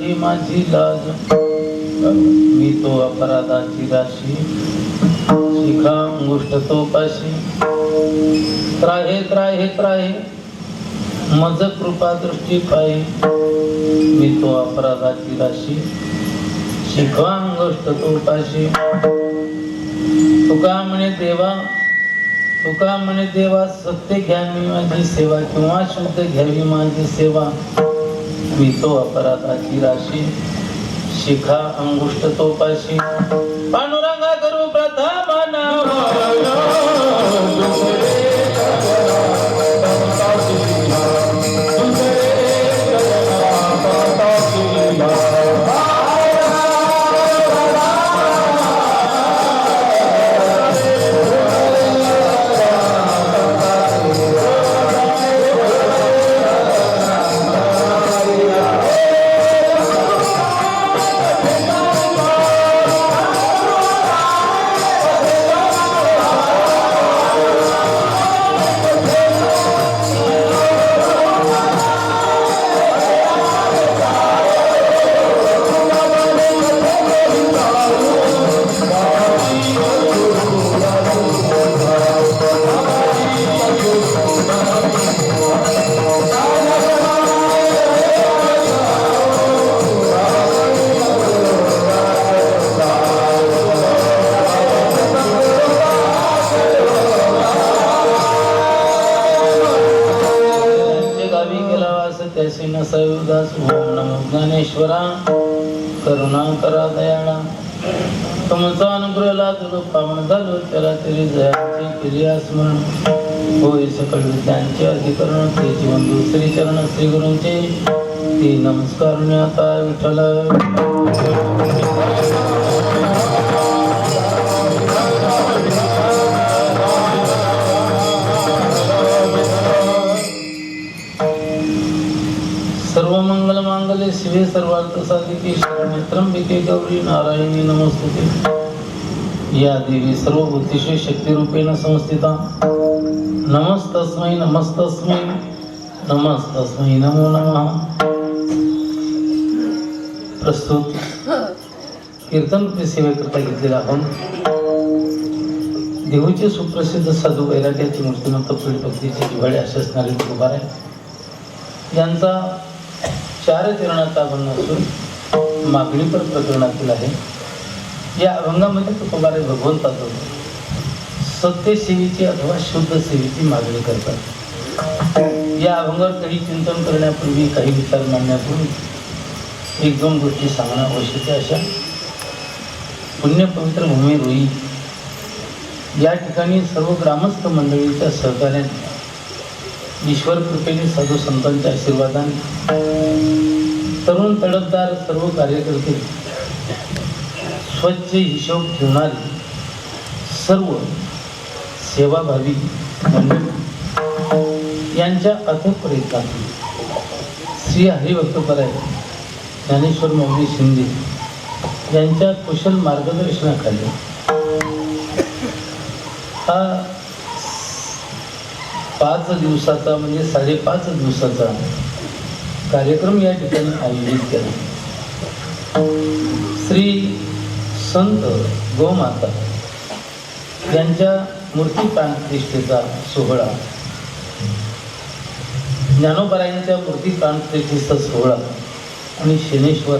राखी माझी लाज, मी तो अपराधाची राशी, शिखा अंगुष्ठ तो पाशी, त्राहे त्राहे त्राहे मज कृपा दृष्टी पाहे, मी तो अपराधाची राशी, शिखा अंगुष्ठ तो पाशी. तुका म्हणे देवा सत्य घ्यावी माझी सेवा, किंवा शुद्ध घ्यावी माझी सेवा, मी तो अपराधाची राशी, शिखा अंगुष्ठ तो पाशी. पांडुरंगा करू प्रथम नाव, ज्ञानेश्वरा करुणा करा दयाळा, तुमचा अनुग्रह लादलो पावन झालो, त्याला तरी जयाची केली स्मरण, होय सकळ विद्यांचे अधिकरण, ते जीवंदू श्री चरण श्री गुरूंचे, ते नमस्कार आता विठ्ठल. सर्व मंगल मांगल्ये शिवे सर्वार्थ साधिके, शरण्ये त्र्यंबके गौरी नारायणी नमोस्तुते. या देवी सर्वभूतेषु शक्तिरूपेण संस्थिता, नमस्तस्मै नमस्तस्मै नमस्तस्मै नमो नमः. प्रस्तुत कीर्तन सेवेकरता घेतलेला आपण देहूचे सुप्रसिद्ध साधू वैराग्याची मूर्तिमंत पीठ भक्तीचे जिव्हाळे असे असणारे तुकोबाराय यांचा 4 चरणाचा अभंग असून मागणीपर प्रकरणातील आहे. या अभंगामध्ये तुकोबाराय भगवंताचं सत्य सेवेची अथवा शुद्ध सेवेची मागणी करतात. या अभंगावर कधी चिंतन करण्यापूर्वी काही विचार मांडण्यापूर्वी 1-2 गोष्टी सांगणं आवश्यक आहे. अशा पुण्य पवित्र भूमी रोई या ठिकाणी सर्व ग्रामस्थ मंडळींच्या सहकार्याने, ईश्वर कृपेने, साधू संतांच्या आशीर्वादाने, तरुण तडफदार सर्व कार्यकर्ते, स्वच्छ हिशोब ठेवणारे सर्व सेवाभावी मंडळी यांच्या अथक प्रयत्नातून श्री हरिभक्तपराय ज्ञानेश्वर माऊली शिंदे यांच्या कुशल मार्गदर्शनाखाली हा 5 दिवसाचा म्हणजे 5.5 दिवसाचा कार्यक्रम या ठिकाणी आयोजित केला. श्री संत गोमाता यांच्या मूर्ती प्राणप्रतिष्ठेचा सोहळा, ज्ञानोबारायांच्या मूर्ती प्राणप्रतिष्ठेचा सोहळा आणि शनेश्वर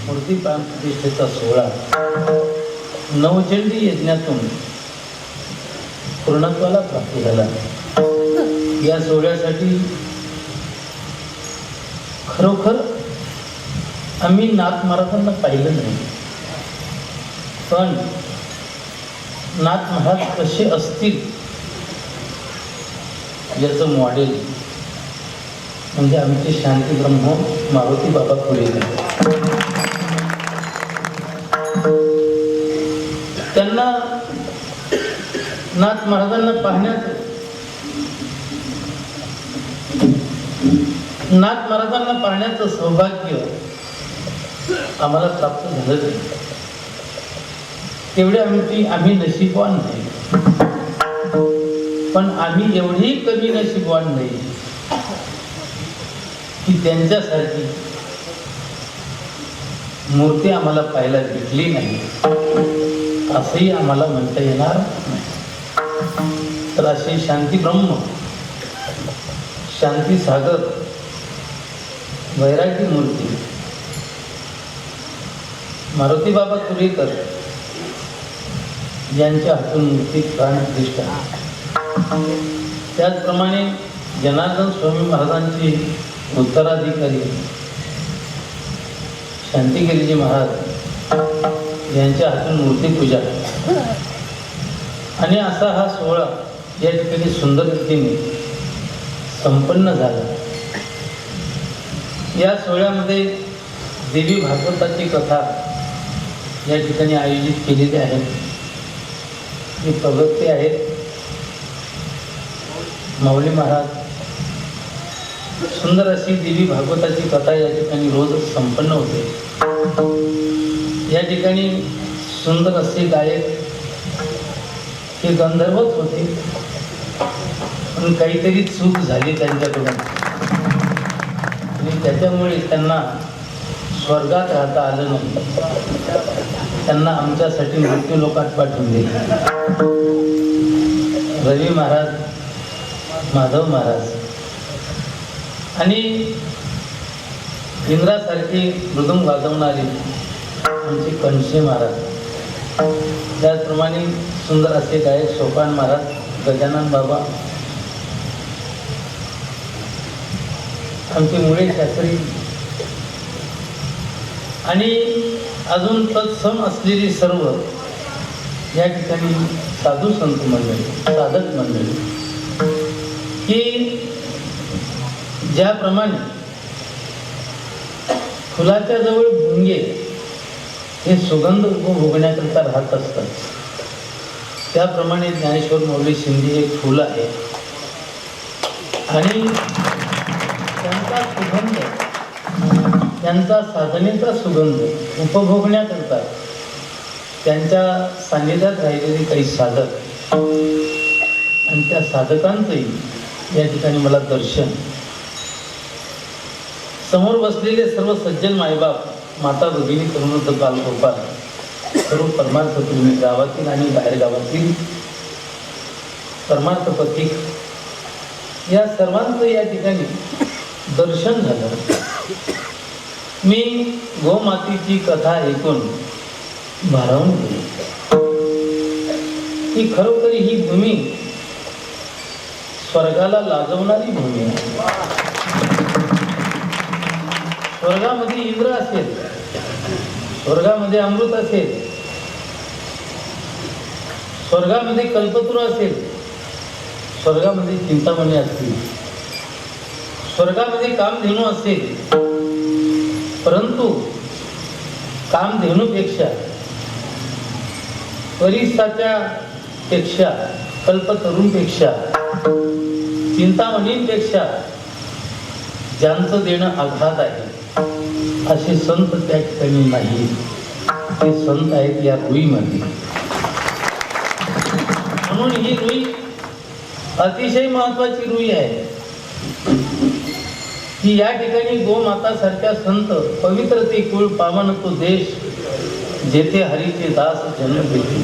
मूर्ती प्राणप्रतिष्ठेचा सोहळा नवचंडी यज्ञातून पूर्णत्वाला प्राप्त झाला. या सोहळ्यासाठी खरोखर आम्ही नाथ महाराजांना पाहिलं नाही, पण नाथ महाराज कसे असतील याचं मॉडेल म्हणजे आमचे शांती ब्रह्म मारुती बाबा पुढे. त्यांना नाथ महाराजांना पाहण्याचं, नाथ महाराजांना पाहण्याचं सौभाग्य आम्हाला प्राप्त झालं नाही. तेवढे आम्ही नशीबवान नाही, पण आम्ही एवढी कमी नशीबवान नाही की त्यांच्यासारखी मूर्ती आम्हाला पाहायला भेटली नाही असंही आम्हाला म्हणता येणार नाही. तर असे शांती ब्रह्म, शांती सागर, वैरागी मूर्ती मारुती बाबा तुरेकर यांच्या हातून मूर्ती प्राणप्रतिष्ठा. त्याचप्रमाणे जनार्दन स्वामी महाराजांचे उत्तराधिकारी शांतिगिरीजी महाराज यांच्या हातून मूर्तीपूजा आणि असा हा सोहळा या ठिकाणी सुंदर रीतीने संपन्न झाला. या सोहळ्यामध्ये देवी भागवताची कथा या ठिकाणी आयोजित केलेली आहे. जी प्रवक्ते आहेत माऊली महाराज. सुंदर अशी देवी भागवताची कथा या ठिकाणी रोज संपन्न होते. या ठिकाणी सुंदर असे गायक हे गंधर्वच होते, पण काहीतरी चूक झाली त्यांच्याकडून आणि त्याच्यामुळे त्यांना स्वर्गात राहता आलं नाही. त्यांना आमच्यासाठी मृत्यू लोकात पाठवून दिले. रवी महाराज, माधव महाराज आणि इंद्रासारखे मृदुंग वाजवणारे आमचे कणशे महाराज, त्याचप्रमाणे सुंदर असे गायक सोपान महाराज, गजानन बाबा, आमचे मुळे शास्त्री आणि अजून तत्सम असलेली सर्व या ठिकाणी साधू संत मंडळी, साधक मंडळी, की ज्याप्रमाणे फुलाच्या जवळ भुंगे हे सुगंध उपभोगण्याकरता राहत असतात, त्याप्रमाणे ज्ञानेश्वर माऊली शिंदे एक फुल आहे आणि त्यांचा सुगंध, त्यांचा साधनेचा सुगंध उपभोगण्याकरता त्यांच्या सान्निध्यात राहिलेले काही साधक आणि त्या साधकांचंही या ठिकाणी मला दर्शन. समोर बसलेले सर्व सज्जन मायबाप, माता भगिनी, तरुण बालगोपाल, सर्व परमार्थ प्रेमी, गावातील आणि बाहेर गावातील परमार्थ पथिक, या सर्वांचं या ठिकाणी दर्शन झालं. मी गोमातेची कथा ऐकून भारावून गेली की खरोखर ही भूमी स्वर्गाला लाजवणारी भूमी आहे. स्वर्गामध्ये इंद्र असेल, स्वर्गामध्ये अमृत असेल, स्वर्गामध्ये कल्पतरू असेल, स्वर्गामध्ये चिंतामणी असतील, स्वर्गामध्ये कामधेनू असेल, परंतु कामधेनूपेक्षा, परिसाच्या पेक्षा, कल्पतरूंपेक्षा, चिंतामणींपेक्षा ज्यांचं देणं आघात आहे असे संत त्या ठिकाणी नाही. ते संत आहेत या रुईमध्ये. म्हणून ही रुई अतिशय महत्वाची रुई आहे की या ठिकाणी गोमाता सारख्या संत, पवित्र ते कुळ, पावन तो देश, जेथे हरीचे दास जन्म घेते,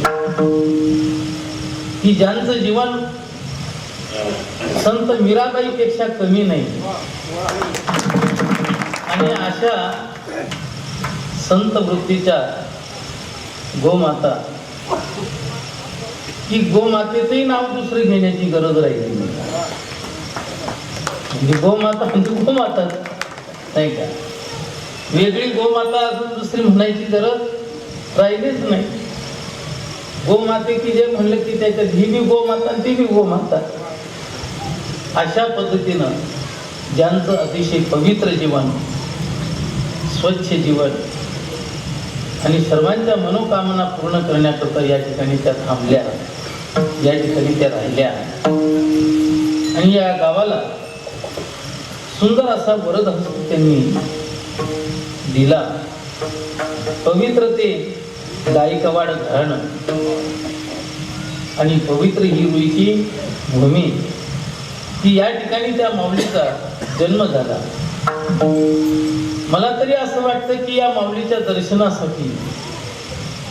की ज्यांचं जीवन संत मीराबाई पेक्षा कमी नाही. आणि अशा संत वृत्तीच्या गोमाता, की गोमातेचंही नाव दुसरं घेण्याची गरज राहिली नाही. गोमाता म्हणजे गोमाताच नाही का, वेगळी गोमाता अजून दुसरी म्हणायची गरज राहिलीच नाही. गोमाते की जे म्हणलं की त्याच्यात ही बी गोमाता ती बी गोमाता. अशा पद्धतीनं ज्यांचं अतिशय पवित्र जीवन, स्वच्छ जीवन आणि सर्वांच्या मनोकामना पूर्ण करण्याकरता या ठिकाणी त्या थांबल्या, या ठिकाणी त्या राहिल्या आणि या गावाला सुंदर असा वरदहस्त त्यांनी दिला. पवित्र ते गायकवाड घराणं आणि पवित्र ही रुईची भूमी, की या ठिकाणी त्या माऊलीचा जन्म झाला. मला तरी असं वाटतं की या माऊलीच्या दर्शनासाठी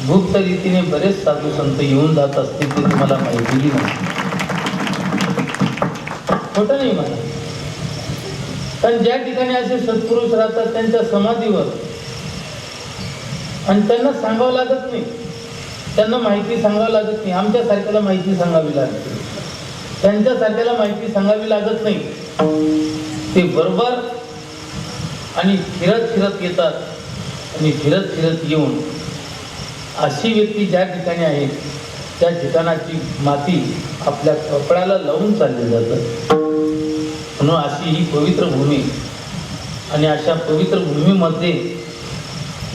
गुप्त रीतीने बरेच साधू संत येऊन जात असतील ते तुम्हाला माहिती नाही, खोटं नाही मला. कारण ज्या ठिकाणी असे सत्पुरुष राहतात त्यांच्या समाधीवर, आणि त्यांना सांगावं लागत नाही, त्यांना माहिती सांगावी लागत नाही. आमच्यासारख्याला माहिती सांगावी लागते, त्यांच्यासारख्याला माहिती सांगावी लागत नाही. ते बरोबर आणि फिरत फिरत येतात आणि फिरत फिरत येऊन अशी व्यक्ती ज्या ठिकाणी आहे त्या ठिकाणाची माती आपल्या कपड्याला लावून चालले जातं. म्हणून अशी ही पवित्र भूमी, आणि अशा पवित्र भूमीमध्ये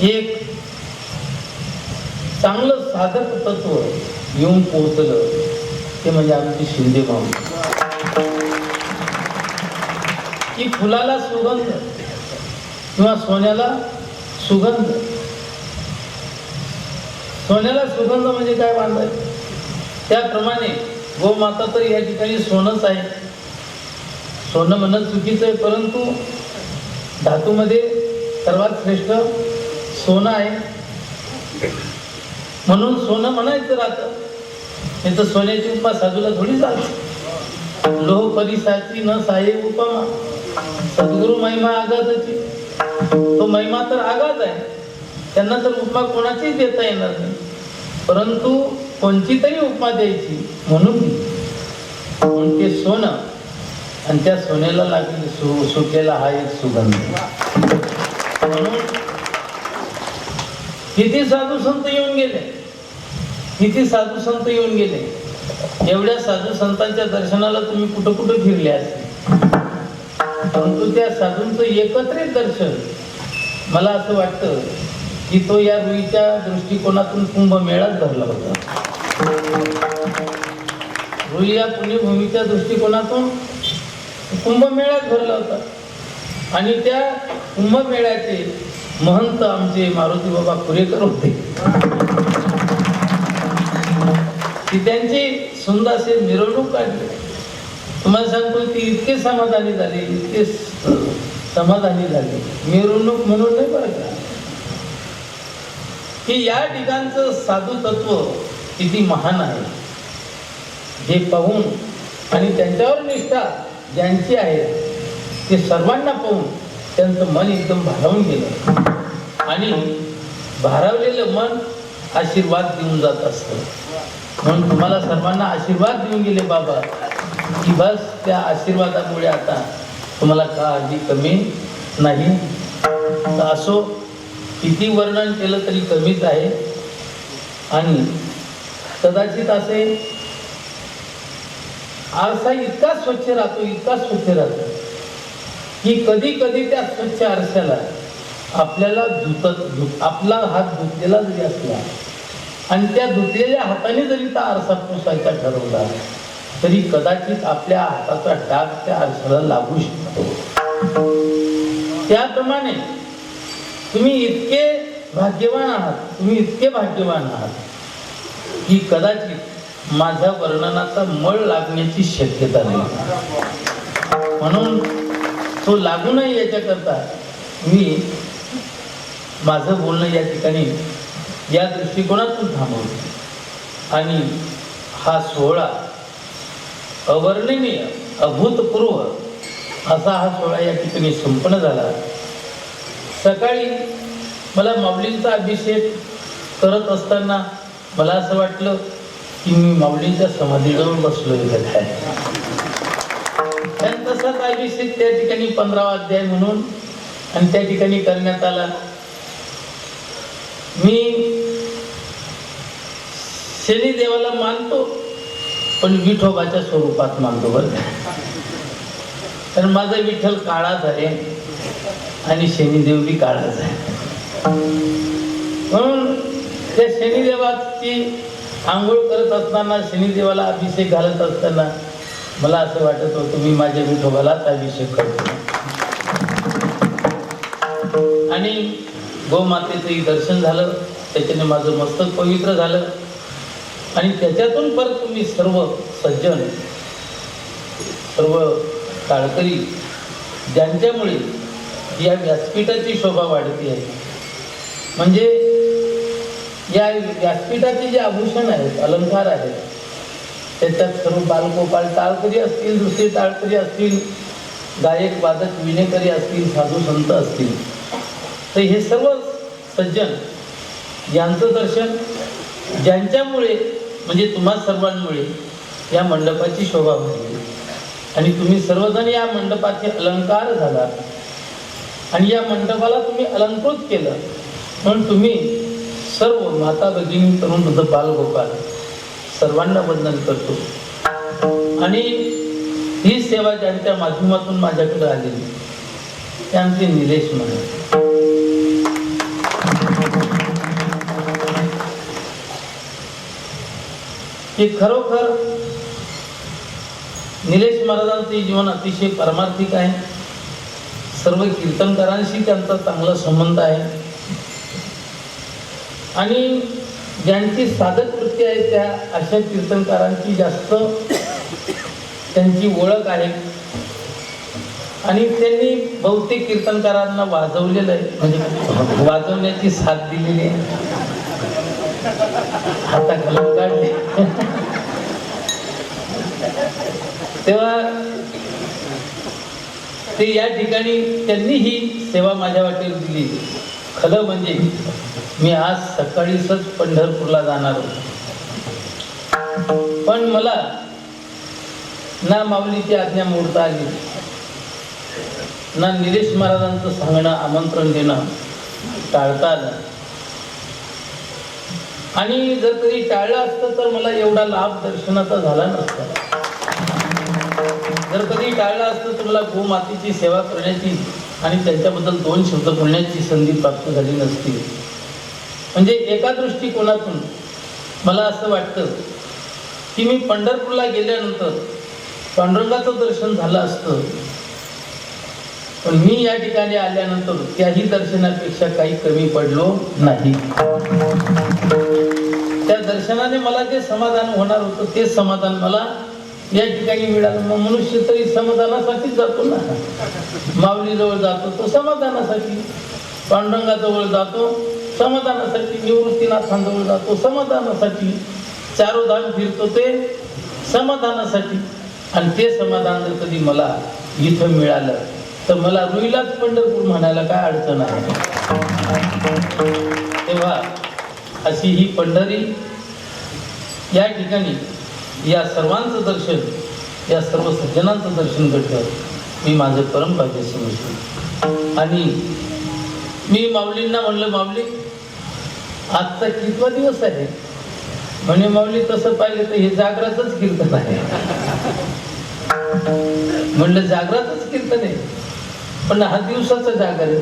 एक चांगलं साधक तत्व येऊन पोहोचलं ते म्हणजे आमची शिंदे माऊली. की फुलाला सुगंध किंवा सोन्याला सुगंध. सोन्याला सुगंध म्हणजे काय बांधायचं, त्याप्रमाणे गोमाता तर या ठिकाणी सोनंच आहे. सोनं म्हणणं चुकीचं आहे, परंतु धातूमध्ये सर्वात श्रेष्ठ सोनं आहे म्हणून सोनं म्हणायचं राहतं. नाही तर सोन्याची उपमा साधूला थोडी चालते. लोह परिसाची न साहे उपमा, सद्गुरु महिमा आगाधाची. तो महिमा तर आगाध आहे, त्यांना तर उपमा कोणाचीच देता येणार नाही, परंतु कोणची तरी उपमा द्यायची म्हणून ते सोनं, आणि त्या सोन्याला लागेल सुटलेला हा एक सुगंध. म्हणून किती साधू संत येऊन गेले, किती साधू संत येऊन गेले. एवढ्या साधू संतांच्या दर्शनाला तुम्ही कुठं कुठं फिरले असते, परंतु त्या साधूंचं एकत्रित दर्शन, मला असं वाटतं की तो या रुईच्या दृष्टिकोनातून कुंभमेळाच भरला होता. रुई या पुण्यभूमीच्या दृष्टिकोनातून कुंभमेळाच भरला होता. आणि त्या कुंभमेळ्याचे महंत आमचे मारुती बाबा कुरेकर होते. ती त्यांची सुंदर असे मिरवणूक काढली. तुम्हाला सांगतो ती इतके समाधानी झाले, इतके समाधानी झाले, मिरवणूक म्हणून नाही बरं का, की या ठिकाणचं साधू तत्व किती महान आहे हे पाहून, आणि त्यांच्यावर निष्ठा ज्यांची आहे ते सर्वांना पाहून त्यांचं मन एकदम भारावून गेलं. आणि भारावलेलं मन आशीर्वाद देऊन जात असतं. म्हणून तुम्हाला सर्वांना आशीर्वाद देऊन गेले बाबा, की बस त्या आशीर्वादामुळे आता तुम्हाला काळजी कमी नाही. तर असो, किती वर्णन केलं तरी कमीच आहे. आणि कदाचित असे आरसा इतका स्वच्छ राहतो, इतका स्वच्छ राहतो की कधी कधी त्या स्वच्छ आरशाला आपल्याला आपला हात धुतलेला जरी असला आणि त्या धुतलेल्या हाताने जरी त्या आरसा पुसायचा ठरवला तरी कदाचित आपल्या हाताचा डाग त्या आरशाला लागू शकतो. त्याप्रमाणे तुम्ही इतके भाग्यवान आहात, तुम्ही इतके भाग्यवान आहात की कदाचित माझ्या वर्णनाचा मळ लागण्याची शक्यता नाही. म्हणून तो लागू नये याच्याकरता मी माझं बोलणं या ठिकाणी या दृष्टिकोनातून थांबवतो. आणि हा सोहळा अवर्णनीय, अभूतपूर्व असा हा सोहळा या ठिकाणी संपन्न झाला. सकाळी मला माऊलींचा अभिषेक करत असताना मला असं वाटलं की मी माऊलींच्या समाधीजवळ बसलोय काय. तसाच अभिषेक त्या ठिकाणी 15वा अध्याय म्हणून आणि त्या ठिकाणी करण्यात आला. मी शनिदेवाला मानतो, पण विठोबाच्या स्वरूपात मानतो बरं. कारण माझा विठ्ठल काळाच आहे आणि शनिदेव बी काळाच आहे. म्हणून त्या शनिदेवाची आंघोळ करत असताना, शनिदेवाला अभिषेक घालत असताना मला असं वाटत होतं मी माझ्या विठोबालाच अभिषेक करतो. आणि गोमातेचंही दर्शन झालं, त्याच्याने माझं मस्तक पवित्र झालं. आणि त्याच्यातून परत तुम्ही सर्व सज्जन, सर्व काळकरी ज्यांच्यामुळे या व्यासपीठाची शोभा वाढती आहे. म्हणजे या व्यासपीठाचे जे आभूषण आहेत, अलंकार आहेत, त्याच्यात सर्व बालगोपाळ टाळकरी असतील, दुसरे टाळकरी असतील, गायक वादक विणेकरी असतील, साधू संत असतील, तर हे सर्व सज्जन यांचं दर्शन ज्यांच्यामुळे म्हणजे तुम्हा सर्वांमुळे या मंडपाची शोभा वाढली आणि तुम्ही सर्वजण या मंडपाचे अलंकार झाला आणि या मंडपाला तुम्ही अलंकृत केलं, म्हणून तुम्ही सर्व माता भगिनी तरुण वृद्ध बालगोपाल सर्वांना वंदन करतो. आणि ही सेवा ज्यांच्या माध्यमातून माझ्याकडे आलेली ते आमचे निलेश महाराज. हे खरोखर निलेश महाराजांचे जीवन अतिशय पारमार्थिक आहे. सर्व कीर्तनकारांशी त्यांचा चांगला संबंध आहे आणि ज्यांची साधक वृत्ती आहे त्या अशा कीर्तनकारांची जास्त त्यांची ओळख आहे आणि त्यांनी बहुतेक कीर्तनकारांना वाजवलेलं आहे, म्हणजे वाजवण्याची साथ दिलेली आहे. हाता घालून काढले तेव्हा ते या ठिकाणी त्यांनी ही सेवा माझ्या वाटेवर दिली. खरं म्हणजे मी आज सकाळीच पंढरपूरला जाणार होतो, पण मला ना माऊलीची आज्ञा मोडता आली, ना निलेश महाराजांचं सांगणं आमंत्रण देणं टाळता आलं. आणि जर कधी टाळलं असतं तर मला एवढा लाभ दर्शनाचा झाला नसता. जर कधी टाळलं असतं तर मला गोमातेची सेवा करण्याची आणि त्यांच्याबद्दल 2 शब्द बोलण्याची संधी प्राप्त झाली नसती. म्हणजे एका दृष्टिकोनातून मला असं वाटतं की मी पंढरपूरला गेल्यानंतर पांडुरंगाचं दर्शन झालं असतं, पण मी या ठिकाणी आल्यानंतर त्याही दर्शनापेक्षा काही कमी पडलो नाही. त्या दर्शनाने मला जे समाधान होणार होतं ते समाधान मला या ठिकाणी मिळालं. मग मनुष्य तरी समाधानासाठीच जातो ना. माऊलीजवळ जातो तो समाधानासाठी, पांडुरंगाजवळ जातो समाधानासाठी, निवृत्तीनाथांजवळ जातो समाधानासाठी, चारोधाम फिरतो ते समाधानासाठी. आणि ते समाधान जर कधी मला इथं मिळालं तर मला रुईलाच पंढरपूर म्हणायला काय अडचण आहे. तेव्हा अशी ही पंढरी या ठिकाणी या सर्वांचं दर्शन, या सर्व सज्जनांचं दर्शन घडलं मी माझं परम भाग्य समजतो. आणि मी माऊलींना म्हणलं, माऊली आजचा कितवा दिवस आहे? म्हणे माऊली तसं पाहिलं तर हे जागराचंच कीर्तन आहे. म्हणलं जागराचंच कीर्तन आहे, पण हा दिवसाचा जागर आहे.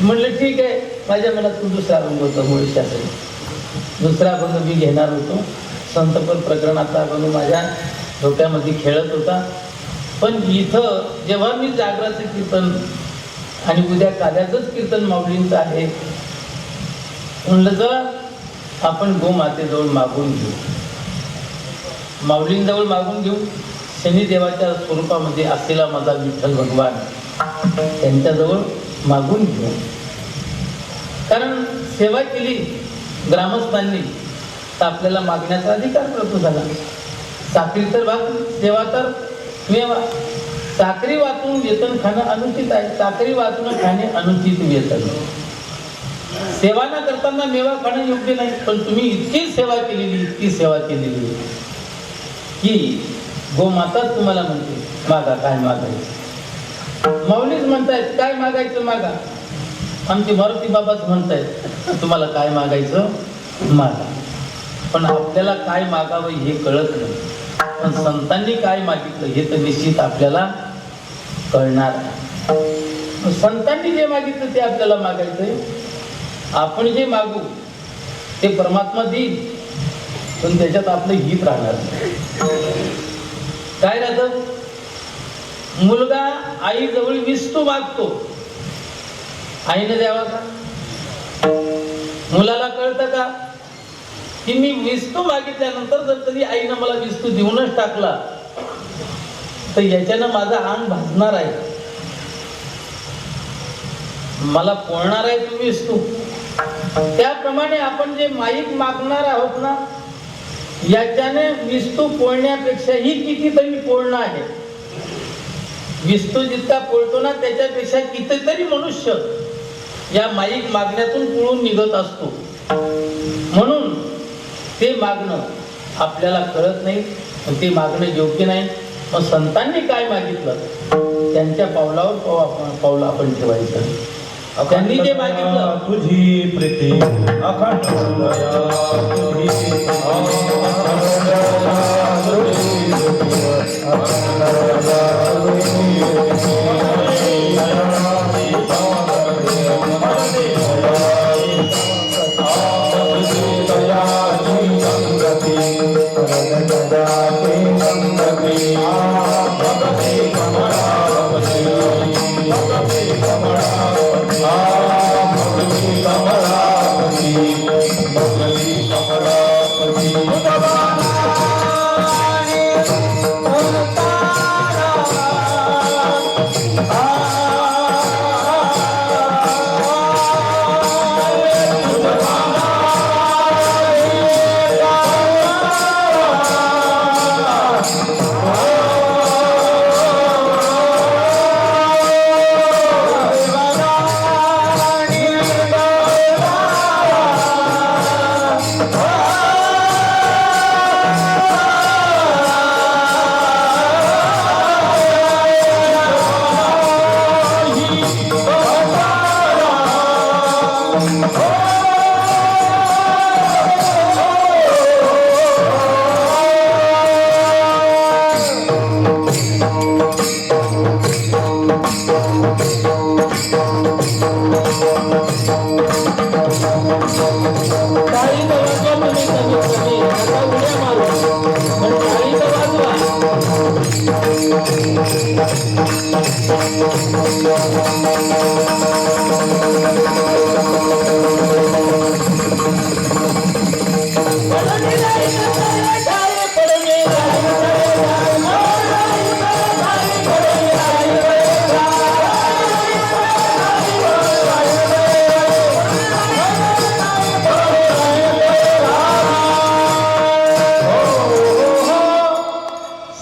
म्हणलं ठीक आहे, माझ्या मनात दुसरा अभंग होता, मुळे शास्त्री दुसरा अभंग मी घेणार होतो. संतपर प्रकरणाचा अभंग माझ्या डोक्यामध्ये खेळत होता. पण इथं जेव्हा मी जागराचं कीर्तन आणि उद्या काल्याचंच कीर्तन माऊलींचं आहे, म्हणलं जरा आपण गोमातेजवळ मागून घेऊ, माऊलींजवळ मागून घेऊ. शनिदेवाच्या स्वरूपामध्ये असलेला माझा विठ्ठल भगवान त्यांच्याजवळ मागून घेऊ. कारण सेवा केली ग्रामस्थांनी तर आपल्याला मागण्याचा अधिकार प्राप्त झाला. साखरी तर भाग, सेवा तर मेवा. साखरी वाचून वेतन खाणं अनुचित आहे, साखरी वाचून खाणे अनुचित वेतन. सेवा न करताना मेवा खाणं योग्य नाही. पण तुम्ही इतकी सेवा केलेली, इतकी सेवा केलेली की गोमाताच तुम्हाला म्हणते मागा, काय मागायचं. माऊलीच म्हणतायत काय मागायचं मागा. आमचे मारुती बाबाच म्हणतायत तुम्हाला काय मागायचं मागा. पण आपल्याला काय मागावं हे कळत नाही. पण संतांनी काय मागितलं हे तर निश्चित आपल्याला कळणार आहे. संतांनी जे मागितलं ते आपल्याला मागायचंय. आपण जे मागू ते परमात्मा देईल, पण त्याच्यात आपलं हित राहणार. काय राहतं? मुलगा आई जवळ विस्तू मागतो, आईने द्यावा का? मुलाला कळतं का की मी विस्तू मागितल्यानंतर जर कधी आईनं मला विस्तू देऊनच टाकला तर याच्यानं माझा अंग भाजणार आहे. मला पोळणार आहे तुम्हीच तू. त्याप्रमाणे आपण जे माईक मागणार आहोत ना, याच्याने विस्तू पोळण्यापेक्षाही कितीतरी पोळणं आहे. विस्तू जितका पोळतो ना, त्याच्यापेक्षा कितीतरी मनुष्य या माईक मागण्यातून पळून निघत असतो. म्हणून ते मागणं आपल्याला कळत नाही, ते मागणं योग्य नाही. मग संतांनी काय मागितलं, त्यांच्या पावलावर पाऊल आपण ठेवायचं. त्यांनी जे मागितलं, तुझी प्रीती अखंड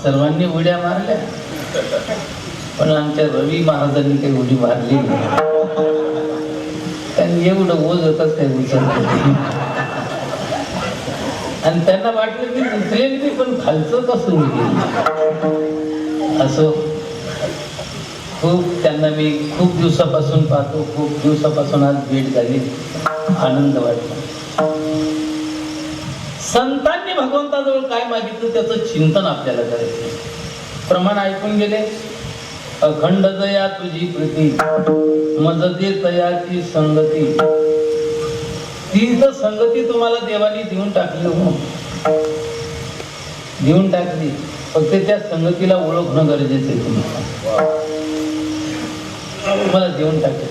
सर्वांनी उड्या मारल्या, पण आमच्या रवी महाराजांनी काही उडी मारली नाही. त्यांनी एवढं ओझ होतच काही उचललं. आणि त्यांना वाटलं की उचलेली नाही, पण खालचं कसं उडली. असं खूप त्यांना मी खूप दिवसापासून पाहतो, खूप दिवसापासून आज भेट झाली, आनंद वाटला. संतांनी भगवंताजवळ काय मागितलं त्याचं चिंतन आपल्याला करायचं. प्रमाण ऐकून गेले. अखंड दया तुझी प्रीती मज दे तयाची संगती. ती तर संगती तुम्हाला देवानी देऊन टाकली, हो देऊन टाकली. फक्त त्या संगतीला ओळखणं गरजेचं आहे. तुम्हाला देऊन टाकली.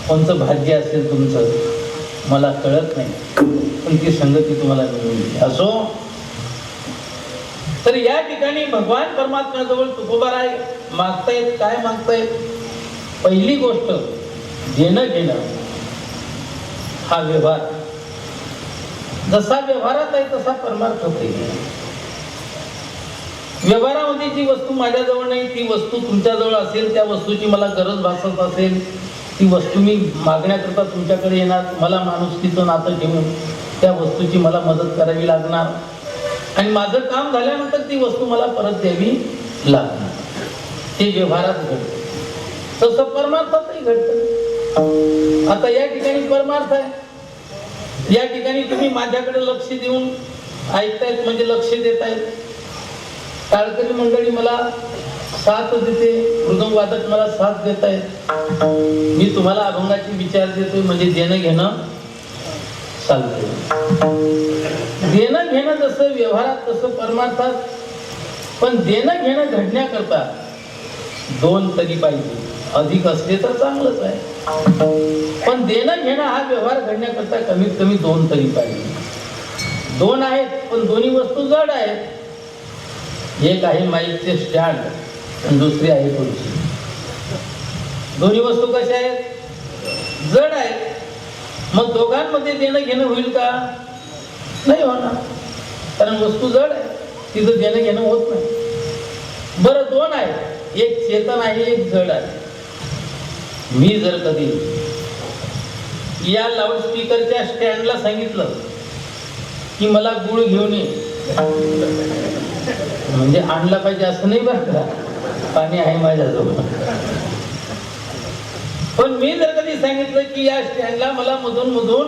कोणतं भाग्य असेल तुमचं मला कळत नाही, पण ती संगती तुम्हाला मिळून असो. तर या ठिकाणी भगवान परमात्म्याजवळ तुकोबाराय मागतायत. काय मागतायत? पहिली गोष्ट देणं घेणं हा व्यवहार. जसा व्यवहारात आहे तसा परमार्थ पाहिजे. व्यवहारामध्ये जी वस्तू माझ्याजवळ नाही, ती वस्तू तुमच्याजवळ असेल, त्या वस्तूची मला गरज भासत असेल, ती वस्तू मी मागण्याकरता तुमच्याकडे येणार. मला माणुसकीचं नातं ठेवून त्या वस्तूची मला मदत करावी लागणार, आणि माझं काम झाल्यानंतर ती वस्तू मला परत द्यावी लागणार. ते व्यवहारात घडतं. तसं परमार्थातही घडतं. आता या ठिकाणी परमार्थ आहे. या ठिकाणी तुम्ही माझ्याकडे लक्ष देऊन ऐकतायत, म्हणजे लक्ष देतायत. टाळकरी मंडळी मला साथ देते, मृदंग वादक मला साथ देत आहेत. मी तुम्हाला अभंगाचे विचार देतोय, म्हणजे देणं घेणं चालतंय. देणं घेणं जसं व्यवहारात तसं परमार्थात. पण देणं घेणं घडण्याकरता दोन तरी पाहिजे. अधिक असले तर चांगलंच आहे, पण देणं घेणं हा व्यवहार घडण्याकरता कमीत कमी दोन तरी पाहिजे. दोन आहेत, पण दोन्ही वस्तू जड आहेत. एक आहे माईकचे स्टँड आणि दुसरी आहे खुर्ची. दोन्ही वस्तू कशा आहेत? जड आहे. मग दोघांमध्ये देणं घेणं होईल का? नाही होणार, कारण वस्तू जड आहे, तिथं देणं घेणं होत नाही. बरं, दोन आहे, एक चेतन आहे, एक जड आहे. मी जर कधी या लाऊडस्पीकरच्या स्टँडला सांगितलं की मला गुळ घेऊन ये, म्हणजे आणला पाहिजे असं नाही बरं का, पाणी आहे माझ्याजवळ. पण मी जर कधी सांगितलं की या स्टँडला मला मधून मधून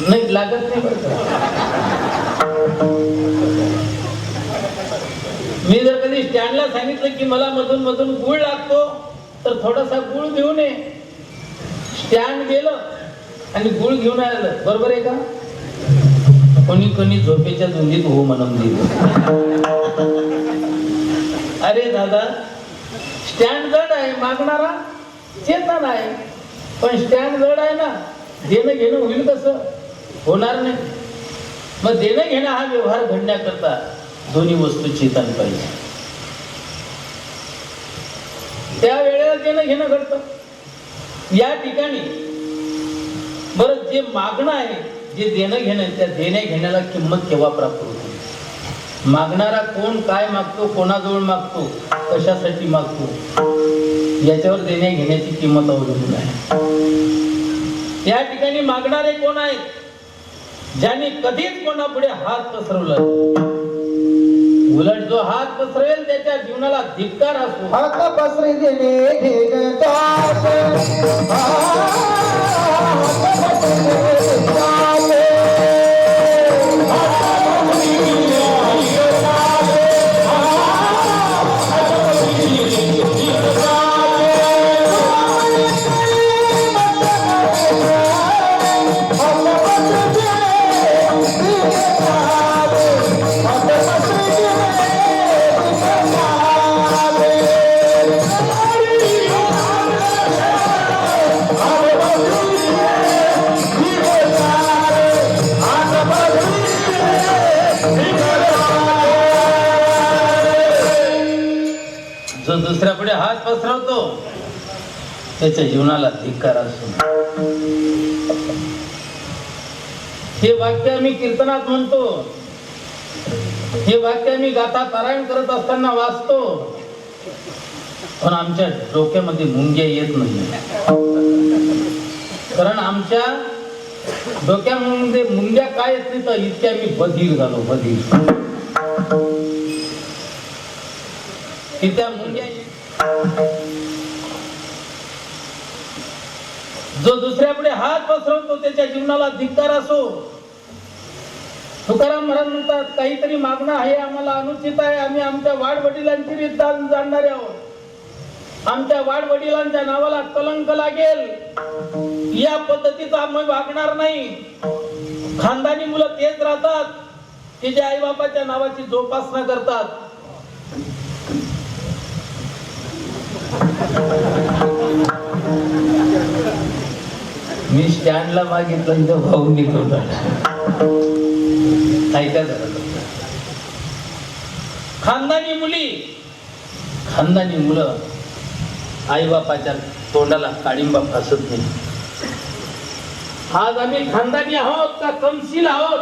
नाही लागत नाही बरं का. मी जर कधी स्टँडला सांगितलं की मला मधून मधून गुळ लागतो, तर थोडासा गुळ घेऊन ये. स्टँड गेलं आणि गुळ घेऊन आलं, बरोबर आहे का? कोणी कोणी झोपेच्या धुंदीत हो म्हणून दिलं. अरे दादा, स्टँड जड आहे, मागणारा चेतन आहे. पण स्टँड जड आहे ना, देणं घेणं होईल कसं? होणार नाही. मग देणं घेणं हा व्यवहार घडण्याकरता दोन्ही वस्तू चेतन पाहिजे. त्या वेळेला देणं घेणं घडतं. या ठिकाणी बरं, जे मागणं आहे, जे देणं घेणं आहे, त्या देण्या घेण्याला किंमत केव्हा प्राप्त होते? मागणारा कोण, काय मागतो, कोणाजवळ मागतो, कशासाठी मागतो, याच्यावर देण्या घेण्याची किंमत अवलंबून आहे. या ठिकाणी मागणारे कोण आहेत? ज्यांनी कधीच कोणापुढे हात पसरवला, उलट जो हात पसरवेल त्याच्या जीवनाला धिक्कार असतो. हात पसरे देणे जो दुसऱ्यापुढे हात पसरवतो त्याच्या जीवनाला धिक्कार असतो. हे वाक्य आम्ही कीर्तनात म्हणतो, हे वाक्य आम्ही गाथा पारायण करत असताना वाचतो, पण आमच्या डोक्यामध्ये मुंग्या येत नाही. कारण आमच्या डोक्यामध्ये मुंग्या काय येत नाही, तर इतक्या आम्ही बधीर झालो. बधीर की त्या मुंग्या, जो दुसऱ्यापुढे हात पसरवतो त्याच्या जीवनाला धिक्कार असो. तुकाराम महाराज म्हणतात, काहीतरी मागणं आहे, आम्हाला अनुचित आहे, आम्ही आमच्या वाडवडिलांची रीत जाणणारे आहोत, आमच्या वाडवडिलांच्या नावाला कलंक लागेल, या पद्धतीचा आम्ही वागणार नाही. खानदानी मुलं तेच राहतात की जे आई बापाच्या नावाची जोपासना करतात. मी स्टँडला मागितलं तर भाऊ निघून ऐका जरा. खानदानी मुलं आई बापाच्या तोंडाला काळिंबा फासत नाही. आज आम्ही खानदानी आहोत का कमशील आहोत,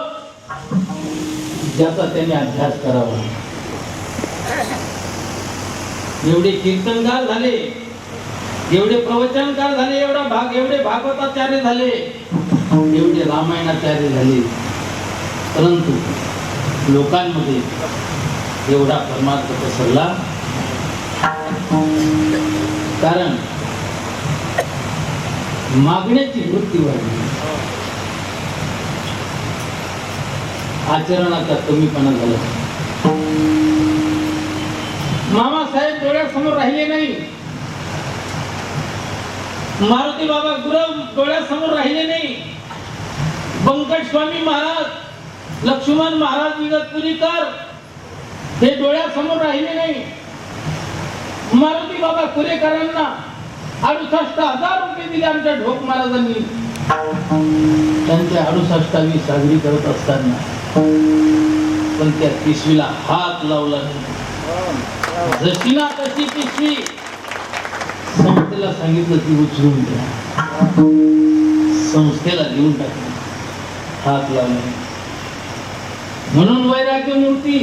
ज्याचा त्यांनी अभ्यास करावा. एवढे कीर्तनकार झाले, एवढे प्रवचनकार झाले, एवढे भागवताचार्य झाले, एवढे रामायणाचार्य झाले, परंतु लोकांमध्ये एवढा परमार्थ पसरला. कारण मागण्याची वृत्ती वाढली, आचरणाचा कमीपणा झाला. मामासाहेब डोळ्यासमोर राहिले नाही, मारुती बाबा गुरव डोळ्यासमोर राहिले नाही, बंकट स्वामी महाराज, लक्ष्मण महाराज इगतपुरीकर हे डोळ्यासमोर राहिले नाही. मारुती बाबा कुरेकरांना 68,000 रुपये दिले आमच्या ढोक महाराजांनी. त्यांच्या 68वी साजरी करत असताना पण त्या पिशवीला हात लावला नाही. जशी ना तशी पिशवी तिला सांगितलं ती उचलून घ्या, संस्थेला देऊन टाकलं, हात लावला. म्हणून वैराग्य मूर्ती,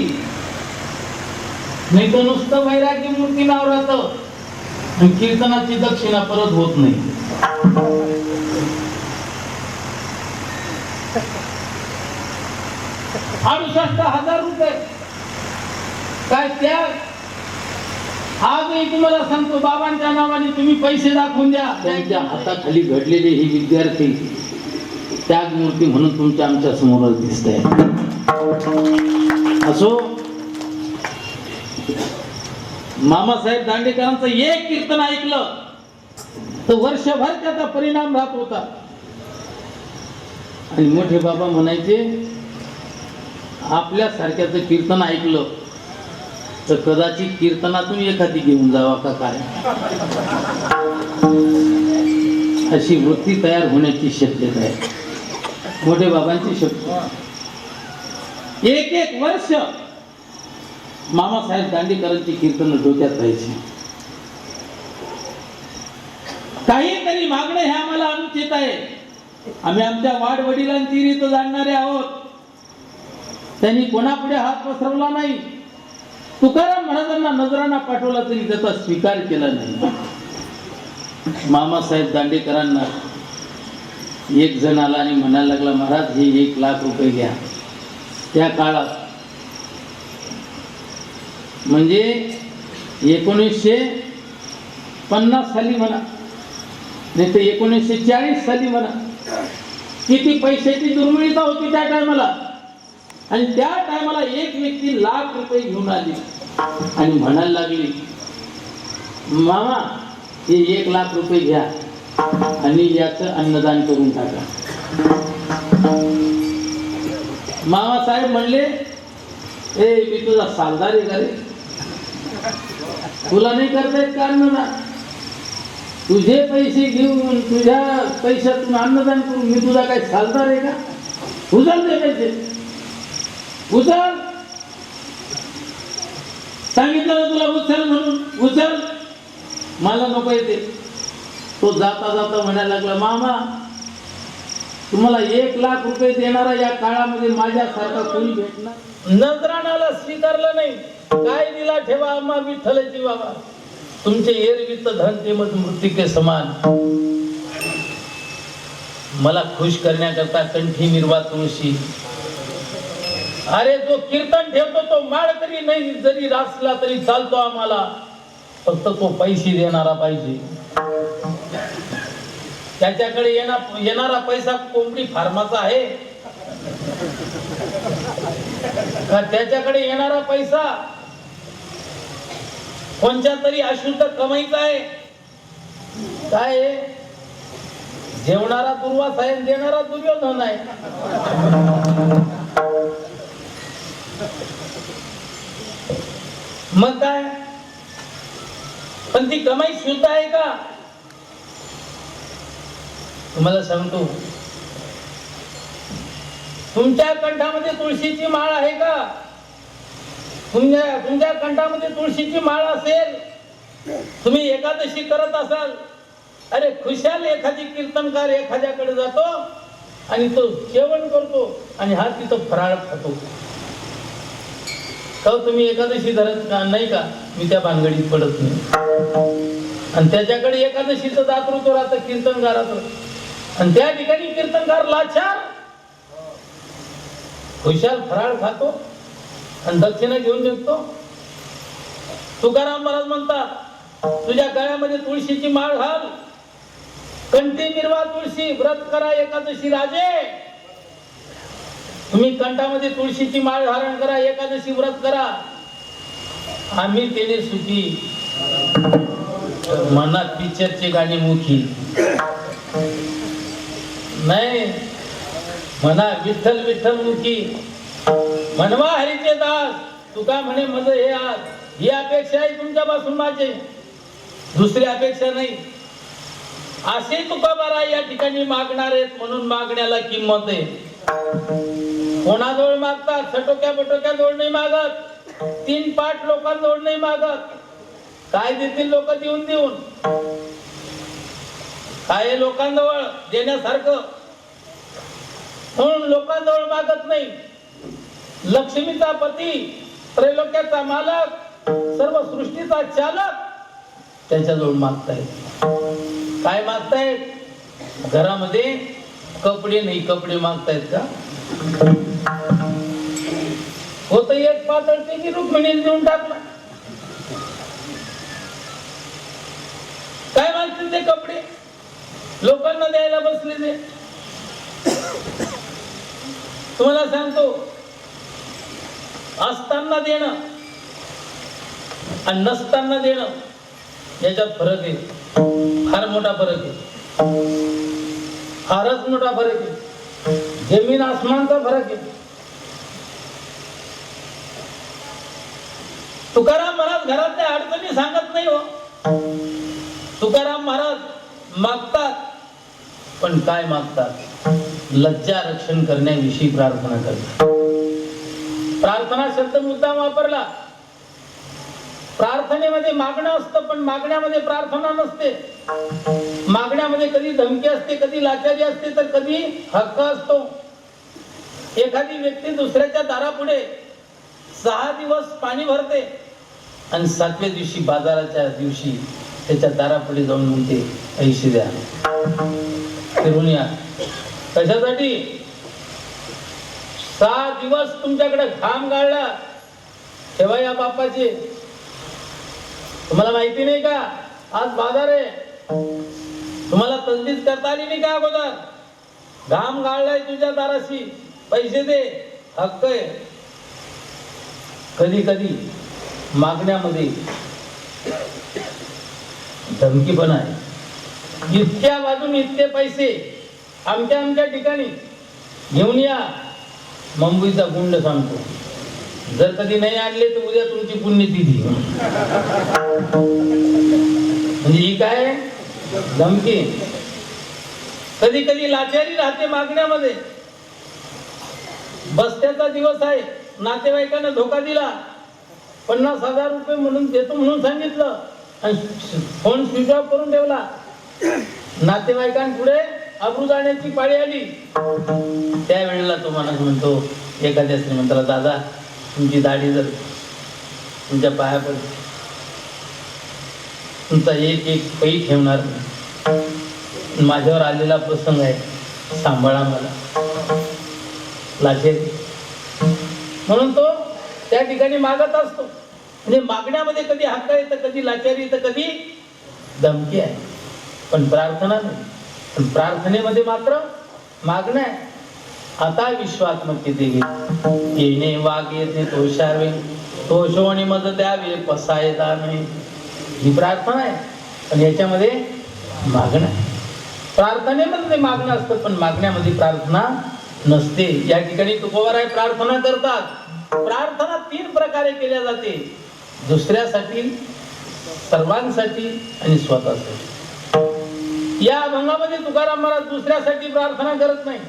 नाही तर नुसतं वैराग्य मूर्ती नाव राहतं, कीर्तनाची दक्षिणा परत होत नाही. 68,000 रुपये काय त्याग. आजही तुम्हाला सांगतो, बाबांच्या नावाने तुम्ही पैसे दाखवून द्या. त्यांच्या हाताखाली घडलेले हे विद्यार्थी त्याग मूर्ती म्हणून तुमच्या आमच्या समोर दिसत आहे. असो, मामासाहेब दांडेकरांचं एक कीर्तन ऐकलं तर वर्षभर त्याचा परिणाम राहत होता. आणि मोठे बाबा म्हणायचे, आपल्या सारख्याचं कीर्तन ऐकलं तर कदाचित कीर्तनातून एखादी घेऊन जावा का काय, अशी वृत्ती तयार होण्याची शक्यता आहे. मोठे बाबांची शक्ती. एक वर्ष मामासाहेब दांडेकरांची कीर्तन डोक्यात राहायची. काहीतरी मागणं हे आम्हाला अनुचित आहे. आम्ही आमच्या वाडवडिलांची रीत जाणणारे आहोत. त्यांनी कोणापुढे हात पसरवला नाही. तुकाराम महाराजांना नजराना पाठवला तरी त्याचा स्वीकार केला नाही. मामासाहेब दांडेकरांना एक जण आला आणि म्हणायला लागला, महाराज हे 1,00,000 रुपये घ्या. त्या काळात म्हणजे 1950 साली म्हणा, नाही तर 1940 साली म्हणा, किती पैशाची दुर्मिळता होती त्या टायमाला. आणि त्या टायमाला एक व्यक्ती 1,00,000 रुपये घेऊन आली आणि म्हणायला लागली, मामा हे 1,00,000 रुपये घ्या आणि याचं अन्नदान करून टाका. मामासाहेब म्हणले, ए मी तुझा सालदार आहे का रे, तुला नाही करता येत का अन्नदान? तुझे पैसे घेऊन तुझ्या पैशातून अन्नदान करून मी तुझा काय सालदार आहे का? उचल ते पैसे, उचल. सांगितलं ना तुला उचल म्हणून, उचल. मला नको येते. तो जाता जाता म्हणायला लागला, मामा तुम्हाला 1,00,000 रुपये देणारा या काळामध्ये माझ्यासारखा कोणी भेटणार? नजराणाला स्वीकारलं नाही. काय दिला ठेवा आम्हा विठ्ठलाची बाबा, तुमचे एरवित धन ते मग मृत्तिके समान. मला खुश करण्याकरता कंठी निर्वा तुळशी. अरे जो कीर्तन ठेवतो तो माळकरी नाही जरी रासला तरी चालतो आम्हाला, फक्त तो पैसे देणारा पाहिजे. त्याच्याकडे येणारा पैसा कोंबडी फार्माचा आहे का? त्याच्याकडे येणारा पैसा कोणत्या तरी अशुद्ध कमाईचा आहे काय? जेवणारा दुर्वास आहे, देणारा दुर्योधन आहे. मग काय? पण ती कमाई शुद्ध आहे का? तुम्हाला सांगतो, तुमच्या कंठामध्ये तुळशीची माळ आहे का? तुमच्या कंठामध्ये तुळशीची माळ असेल, तुम्ही एकादशी करत असाल, अरे खुशाल एखादी कीर्तनकार एखाद्याकडे जातो आणि तो जेवण करतो आणि हा तिथं फराळ खातो. का तुम्ही एकादशी धरत नाही का? मी त्या भानगडीत पडत नाही. आणि त्याच्याकडे एकादशीचं दातृत्व राहतं कीर्तनकाराचं, आणि त्या ठिकाणी कीर्तनकार लाचार खुशाल फराळ खातो आणि दक्षिणा घेऊन निघतो. तुकाराम महाराज म्हणतात, तुझ्या गळ्यामध्ये तुळशीची माळ घाल, कंठी मिरवा तुळशी, व्रत करा एकादशी राजे. तुम्ही कंठामध्ये तुळशीची माळ धारण करा, एकादशी व्रत करा. आम्ही तेने सुखी, मनात पिक्चरची गाणी मुखी नाही, म्हणा विठ्ठल विठ्ठल मुखी, म्हणवा हरीचे दास. तुका म्हणे मज हे आज, ही अपेक्षा आहे तुमच्यापासून माझे, दुसरी अपेक्षा नाही. असे तुकोबाराय या ठिकाणी मागणार आहेत, म्हणून मागण्याला किंमत आहे. कोणाजवळ मागतात? सटोक्या बटोक्याजवळ नाही मागत, 3 पाठ लोकांजवळ नाही मागत. काय देतील लोक देऊन देऊन? काय आहे लोकांजवळ देण्यासारखं म्हणून लोकांजवळ मागत नाही. लक्ष्मीचा पती, त्रैलोक्याचा मालक, सर्व सृष्टीचा चालक त्याच्याजवळ मागतायत. काय मागतायत? घरामध्ये कपडे नाही, कपडे मागतायत का? होत एक पातळ ते की रुक्मिणीने देऊन टाकला. काय मागतील ते कपडे? लोकांना द्यायला बसले ते. तुम्हाला सांगतो, असताना देणं आणि नसताना देणं याच्यात फरक आहे. फार मोठा फरक आहे. फारच मोठा फरक आहे. जमीन आसमानचा फरक आहे. तुकाराम महाराज घरातल्या अडचणी सांगत नाही हो. तुकाराम महाराज मागतात, पण काय मागतात? लज्जा रक्षण करण्याविषयी प्रार्थना करतात. प्रार्थना शब्द मुद्दाम वापरला. प्रार्थनेमध्ये मागणं असतं, पण मागण्यामध्ये प्रार्थना नसते. मागण्यामध्ये कधी धमकी असते, कधी लाचारी असते, तर कधी हक्क असतो. एखादी व्यक्ती दुसऱ्याच्या दारापुढे 6 दिवस पाणी भरते आणि 7व्या दिवशी, बाजाराच्या दिवशी त्याच्या दारापुढे जाऊन म्हणते, पैसे द्या, फिरून या. कशासाठी? 6 दिवस तुमच्याकडे घाम गाळला, ठेवा या बापाचे. तुम्हाला माहिती नाही का आज बाजार आहे? तुम्हाला तसदीच करता आली नाही का अगोदर? घाम गाळलाय तुझ्या दाराशी, पैसे दे, हक्क आहे. कधी कधी मागण्यामध्ये धमकी पण आहे. इतक्या बाजून इतके पैसे आमच्या आमच्या ठिकाणी घेऊन या. मुंबईचा गुंड सांगतो, जर कधी नाही आणले तर उद्या तुमची पुण्यतिथी. म्हणजे ही काय धमकी? कधी कधी लाचारी राहते मागण्यामध्ये. बस्त्याचा दिवस आहे, नातेवाईकांना धोका दिला, 50,000 रुपये म्हणून देतो म्हणून सांगितलं आणि फोन स्विच ऑफ करून ठेवला. नातेवाईकांपुढे अब्रू जाण्याची पाळी आली. त्यावेळेला तो माणूस म्हणतो एखाद्या श्रीमंताला, दादा तुमची दाढी जर तुमच्या पाया पडली, तुमचा एक एक पै ठेवणार नाही. माझ्यावर आलेला प्रसंग आहे, सांभाळा मला. लाचेरी म्हणून तो त्या ठिकाणी मागत असतो. म्हणजे मागण्यामध्ये कधी हक्क आहे, तर कधी लाचारी, तर कधी धमकी आहे, पण प्रार्थना नाही. पण प्रार्थनेमध्ये मात्र मागणं आहे. आता विश्वात्मक येणे वाघ येते तोषावे, तोषोणी मद द्यावे पसायदा नाही. ही प्रार्थना आहे, पण याच्यामध्ये मागणं आहे. प्रार्थनेमध्ये मागणं असतं, पण मागण्यामध्ये प्रार्थना नसते. या ठिकाणी तुकोबाराय प्रार्थना करतात. प्रार्थना 3 प्रकारे केल्या जाते, दुसऱ्यासाठी, सर्वांसाठी आणि स्वतःसाठी. या अभंगामध्ये तुकाराम महाराज दुसऱ्यासाठी प्रार्थना करत नाही.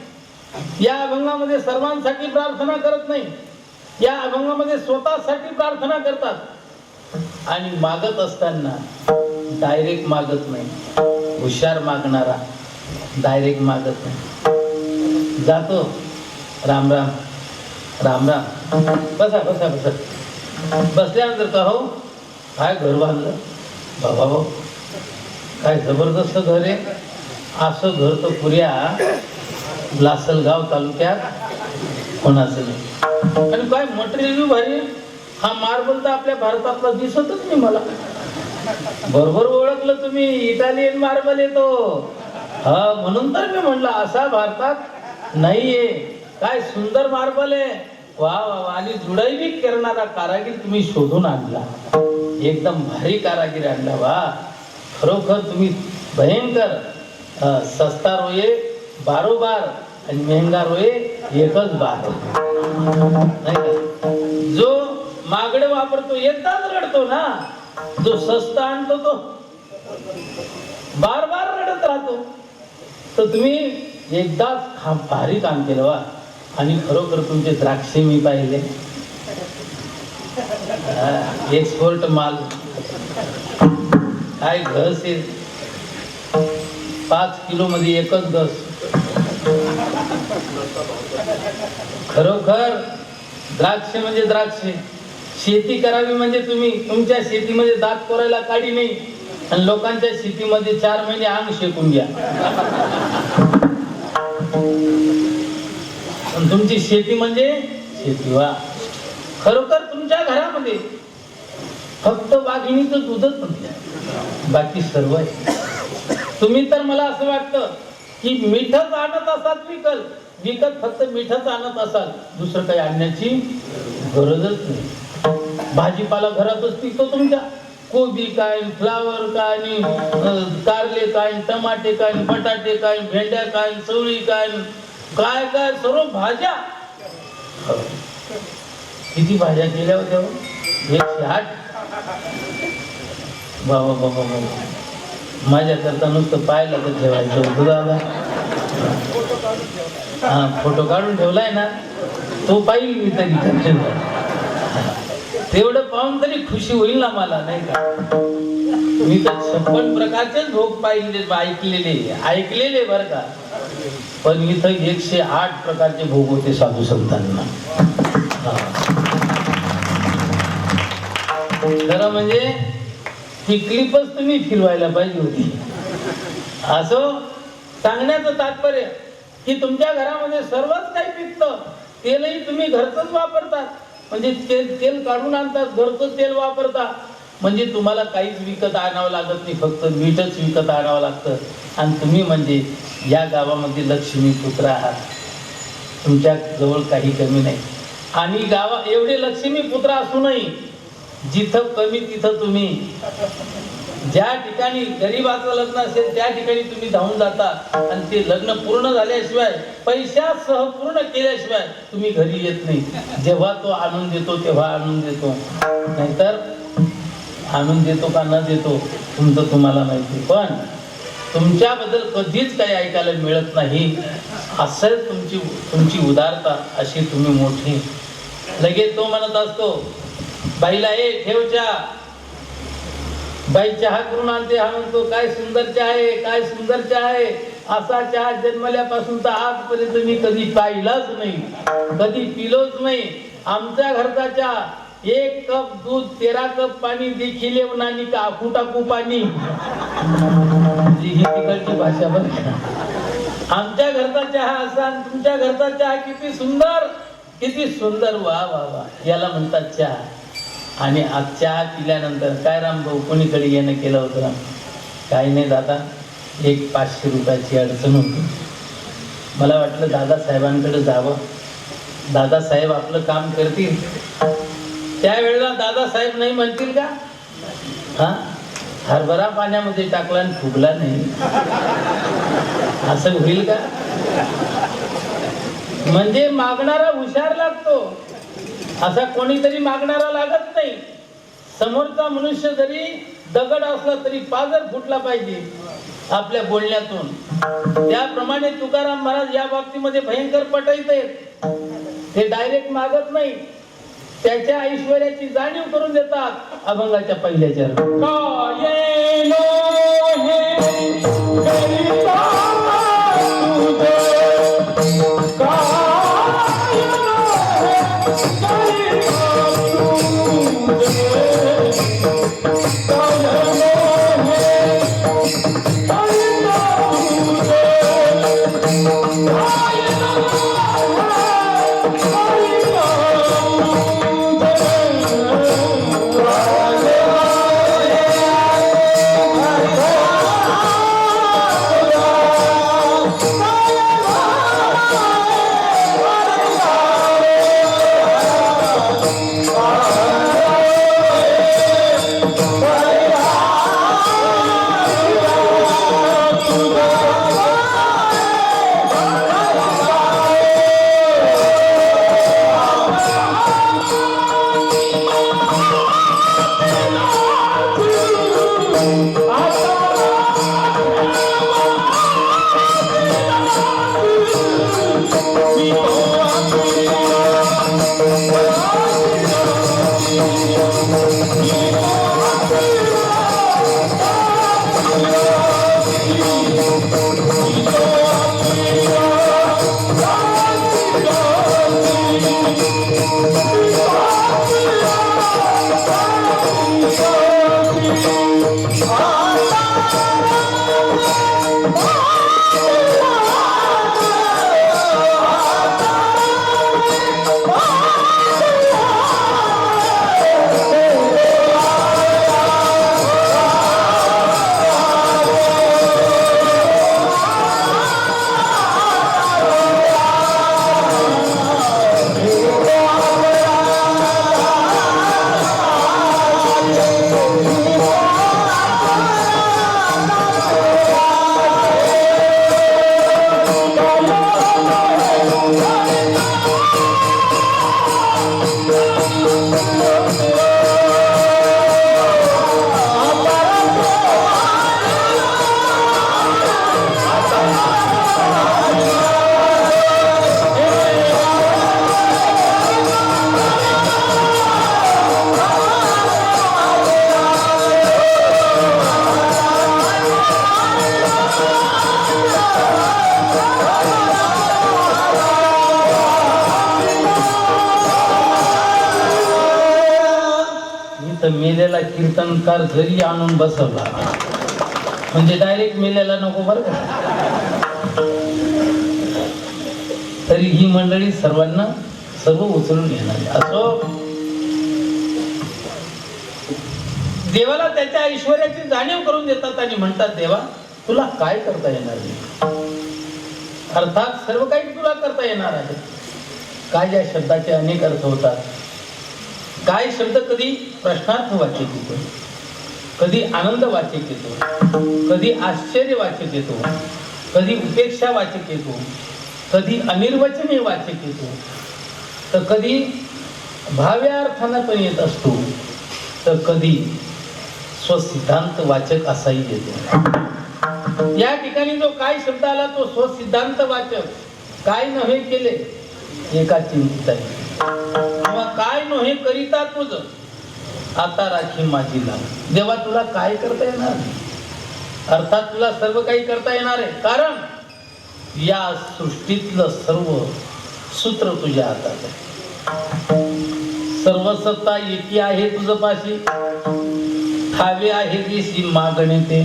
या अभंगामध्ये सर्वांसाठी प्रार्थना करत नाही. या अभंगामध्ये स्वतःसाठी प्रार्थना करतात. आणि मागत असताना डायरेक्ट मागत नाही. हुशार मागणारा डायरेक्ट मागत नाही. जातो, राम राम राम राम, बसा बसा बसा. बसल्यानंतर का हो काय घर बांधलं बाबा, भाऊ काय जबरदस्त घर आहे. असं घर तर पुऱ्या लासलगाव तालुक्यात कोणाचं नाही. आणि काय मटेरियल भारी. हा मार्बल तर आपल्या भारतातला दिसतच नाही मला. बरोबर ओळखलं तुम्ही, इटालियन मार्बल येतो. हा म्हणून तर मी म्हणलं असा भारतात नाहीये. काय सुंदर मार्बल आहे, वा वा. आणि जुडाई बी करणारा कारागीर तुम्ही शोधून आणला, एकदम भारी कारागीर आणला. वा, खरोखर तुम्ही भयंकर. सस्ता रोये बारोबार आणि मेहंगा रोये एकच बार. नाही का? जो मागडे वापरतो एकदाच रडतो ना, जो सस्ता आणतो तो बार बार रडत राहतो. तर तुम्ही एकदाच भारी काम केलं वा. आणि खरोखर तुमचे द्राक्षे मी पाहिले, एक्सपोर्ट माल. काय घस आहे. 5 किलो मध्ये एकच घस. खरोखर द्राक्ष म्हणजे द्राक्ष. शेती करावी म्हणजे तुम्ही तुमच्या शेतीमध्ये दात कोरायला काढी नाही आणि लोकांच्या शेतीमध्ये 4 महिने अंग शेकून घ्या. तुमची शेती म्हणजे शेती. वा, खरोखर तुमच्या घरामध्ये फक्त वाघिणीचं दूधच नाही, बाकी सर्व आहे. तुम्ही तर मला असं वाटतं की मीठच आणत असाल विकत फक्त मीठच आणत असाल, दुसरं काही आणण्याची गरजच नाही. भाजीपाला घरातच पिकतो तुमच्या. कोबी काय, फ्लावर काय, कारले काय, टमाटे काय, बटाटे काय, भेंड्या काय, चवळी काय, काय काय सर्व भाज्या. किती भाज्या केल्या होत्या? 108. बाबा बाबा बाबा, माझ्या करता नुसतं पाहायला तर ठेवायचं होतं दादा. हा, फोटो काढून ठेवलाय ना, तो पाहिजे मी तरी. तेवढं पाहून तरी खुशी होईल ना मला, नाही का? मी तर 56 प्रकारचे भोग पाहिले, ऐकलेले बरं का. पण इथं 108 प्रकारचे भोग होते साधू संतांना. खरं म्हणजे ही क्लिपच तुम्ही फिरवायला पाहिजे होती. असं सांगण्याचं तात्पर्य की तुमच्या घरामध्ये सर्वच काही पिकतं, तेलही तुम्ही घरचंच वापरतात. म्हणजे तेल काढून आणतात, घरचं तेल वापरता. म्हणजे तुम्हाला काहीच विकत आणावं लागत नाही, फक्त मीठच विकत आणावं लागतं. आणि तुम्ही म्हणजे या गावामध्ये लक्ष्मी पुत्र आहात. तुमच्या जवळ काही कमी नाही. आणि गावा एवढे लक्ष्मी पुत्र असूनही जिथं कमी तिथं तुम्ही, ज्या ठिकाणी गरीबाचं लग्न असेल त्या ठिकाणी तुम्ही धावून जाता. आणि ते लग्न पूर्ण झाल्याशिवाय, पैशासह पूर्ण केल्याशिवाय तुम्ही घरी येत नाही. जेव्हा तो आणून देतो तेव्हा आणून देतो, नाहीतर आणून देतो का न देतो तुमचं तुम्हाला माहिती. पण तुमच्याबद्दल कधीच काही ऐकायला मिळत नाही. असं तुमची उदारता, अशी तुम्ही मोठी. लगेच तो म्हणत असतो बाईला, ठेव चहा. बाई चहा करून आणते. हा म्हणतो काय सुंदर चहा आहे, काय सुंदर चहा आहे. असा चहा जन्मल्यापासून तर आजपर्यंत मी कधी पाहिलाच नाही, कधी पिलोच नाही. आमच्या घरचा चहा 1 कप दूध 13 कप पाणी देखील नानी टाकू टाकू पाणी. ही तिकडची भाषा बघ. आमच्या घरचा चहा असा, तुमच्या घरचा चहा किती सुंदर, किती सुंदर. वा वा वा, याला म्हणतात चहा. आणि आज चहा पिल्यानंतर काय रामभाऊ कोणीकडे येणं केलं होतं? काही नाही दादा, एक 500 रुपयाची अडचण होती. मला वाटलं दादासाहेबांकडे जावं, दादासाहेब आपलं काम करतील. त्यावेळेला दादासाहेब नाही म्हणतील का? हा, हरभरा पाण्यामध्ये टाकला आणि फुगला नाही, असं होईल का? म्हणजे मागणारा हुशार लागतो, असा कोणीतरी मागणारा लागत नाही. समोरचा मनुष्य जरी दगड असला तरी पाजर फुटला पाहिजे आपल्या बोलण्यातून. त्याप्रमाणे तुकाराम महाराज या बाबतीमध्ये भयंकर पटाईत आहेत. ते डायरेक्ट मागत नाही, त्याच्या ऐश्वर्याची जाणीव करून देतात अभंगाच्या पहिल्या चरणात. मेलेला कीर्तनकार जरी आणून बसवला म्हणजे डायरेक्ट मेलेला नको बरं का, तरी ही मंडळी सर्वांना सर्व उचलून घेणार. असो, देवाला त्याच्या ऐश्वर्याची जाणीव करून देतात आणि म्हणतात, देवा तुला काय करता येणार नाही. अर्थात सर्व काही तुला करता येणार आहे. काय या शब्दाचे अनेक अर्थ होतात. काय शब्द कधी प्रश्नार्थ वाचक येतो, कधी आनंद वाचक येतो, कधी आश्चर्य वाचक येतो, कधी उपेक्षा वाचक येतो, कधी अनिर्वचनीय वाचक येतो, तर कधी भाव्यार्थानं पण येत असतो, तर कधी स्वसिद्धांत वाचक असाही येतो. या ठिकाणी जो काय शब्द आला तो स्वसिद्धांत वाचक. काय नव्हे केले एका चिंतित आहे, किंवा काय नव्हे करिता तुझ आता राखी माझी लाग. देवा तुला काय करता येणार नाही. अर्थात तुला सर्व काही करता येणार आहे, कारण या सृष्टीतलं सर्व सूत्र तुझ्या हातात आहे. सर्व सत्ता एकी आहे तुझ पाशी, ठावे आहे देशी मागणे ते.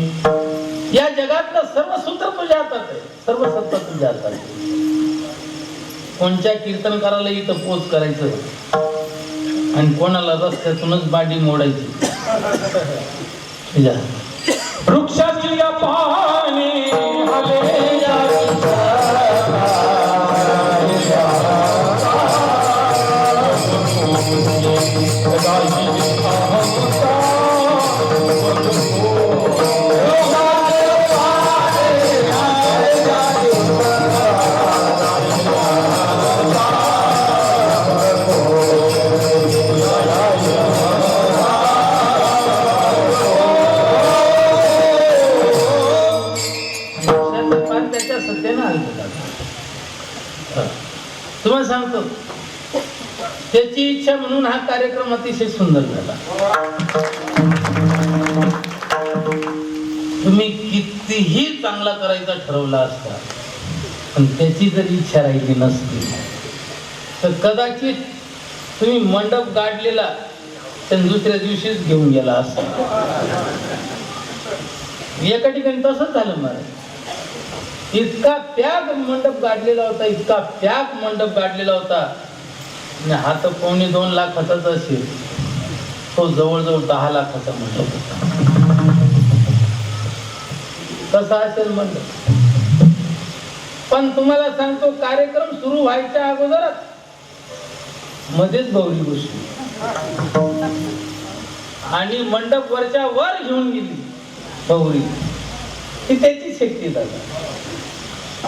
या जगातलं सर्व सूत्र तुझ्या हातात आहे, सर्व सत्ता तुझ्या हातात आहे. कोणत्या कीर्तनकाराला इथं पोच करायचं आणि कोणाला रस्त्यातूनच बाडी मोडायची. वृक्षाची पाने हले या तुम्हाला सांगतो, त्याची इच्छा म्हणून हा कार्यक्रम अतिशय सुंदर झाला. तुम्ही कितीही चांगला करायचा ठरवला असता, पण त्याची जर इच्छा राहिली नसती तर कदाचित तुम्ही मंडप गाडलेला तर दुसऱ्या दिवशीच घेऊन गेला असता. एका ठिकाणी तसंच झालं महाराज. इतका पॅक मंडप गाडलेला होता, इतका पॅक मंडप गाडलेला होता. हा तर 2.25 लाखाचाच असेल, तो जवळजवळ 10 लाखाचा मंडप होता. कसा असेल मंडप. पण तुम्हाला सांगतो, कार्यक्रम सुरू व्हायच्या अगोदरच मध्येच गौरी घुसली आणि मंडप वरच्या वर घेऊन गेली गौरी. ती त्याची शक्ती झाली.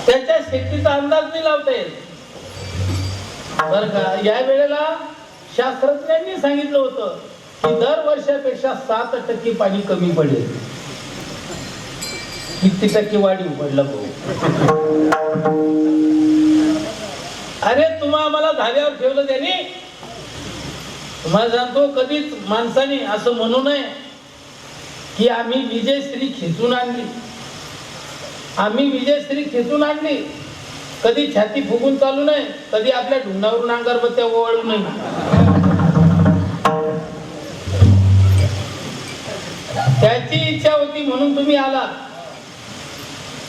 त्याच्या शक्तीचा अंदाज नाही लावता येत बर का. या वेळेला शास्त्रज्ञांनी सांगितलं होतं की दर वर्षापेक्षा 7% पाणी कमी पडेल. किती टक्के वाढी पडला भाऊ. अरे तुम्हा आम्हाला धाब्यावर ठेवलं त्याने. तुम्हाला सांगतो, कधीच माणसाने असं म्हणू नये की आम्ही विजयश्री खेचून आणली, आम्ही विजयश्री खेचून आणली. कधी छाती फुगून चालू नये, कधी आपल्या ढुंगणावरून अंगारबत्त्या ओवाळू नये. त्याची इच्छा होती म्हणून तुम्ही आला,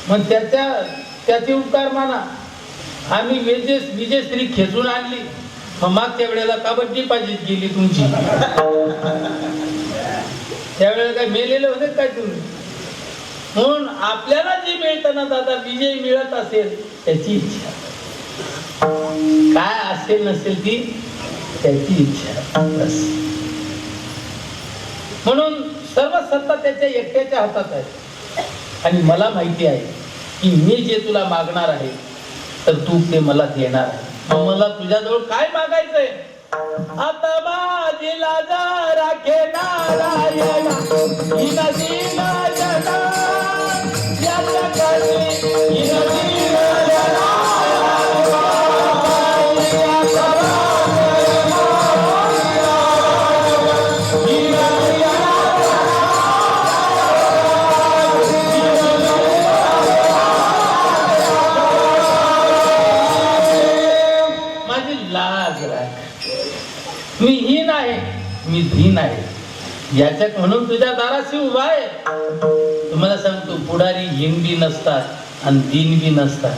मग त्याचे उपकार माना. आम्ही विजयश्री खेचून आणली, मग मागच्या वेळेला कबड्डी पाहिजे गेली तुमची. त्यावेळेला काय मेलेले होते काय तुम्ही. म्हणून आपल्याला जे मिळतं ना दादा, विजय मिळत असेल त्याची इच्छा, काय असेल नसेल ती त्याची इच्छा बस. म्हणून सर्व सत्ता त्याच्या एकट्याच्या हातात आहे. आणि मला माहिती आहे की मी जे तुला मागणार आहे तर तू ते मला देणार आहे. मग मला तुझ्याजवळ काय मागायचंय. आता माझी लाजा राखे नारायण ही नदी नारायणा याच्या काळी ही नदी नारायणा माझी लाज राख. मी हीन आहे, मी धीन आहे. याच्यात म्हणून तुझ्या दाराशी उभा आहे. तुम्हाला सांगतो, पुढारी हिंदी नसतात आणि दीन बी नसतात,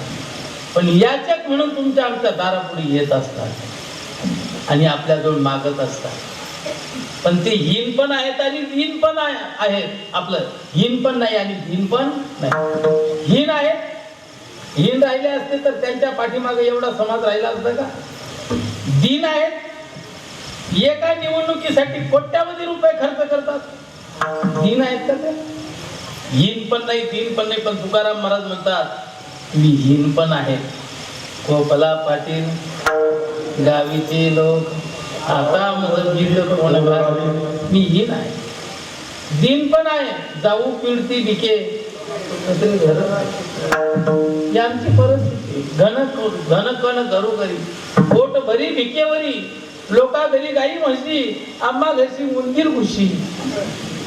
पण याच्यात म्हणून तुमच्या आमच्या दारापुढे येत असतात आणि आपल्याजवळ मागत असतात. पण ते हीन पण आहेत आणि दीन पण आहेत. आपलं हीन पण नाही आणि दीन पण नाही. हीन आहेत, हीन राहिले असते तर त्यांच्या पाठीमागे एवढा समाज राहिला असता का? दीन आहेत, एका निवडणुकीसाठी कोट्यावधी रुपये खर्च करतात. दीन आहेत का ते? हीन पण नाही, दीन पण नाही. पण तुकाराम महाराज म्हणतात मी हीन पण आहे. गोपाला पाटील, गावीचे लोक, आता मी हीन आहे, दीन पण आहे. जाऊ पिळती बिके घर, आमची परिस्थिती. घन कण घरोघरी, पोट भरी भिकेवरी, लोका घरी गाई म्हशी, आम्हा घरची उंदीर घुशी.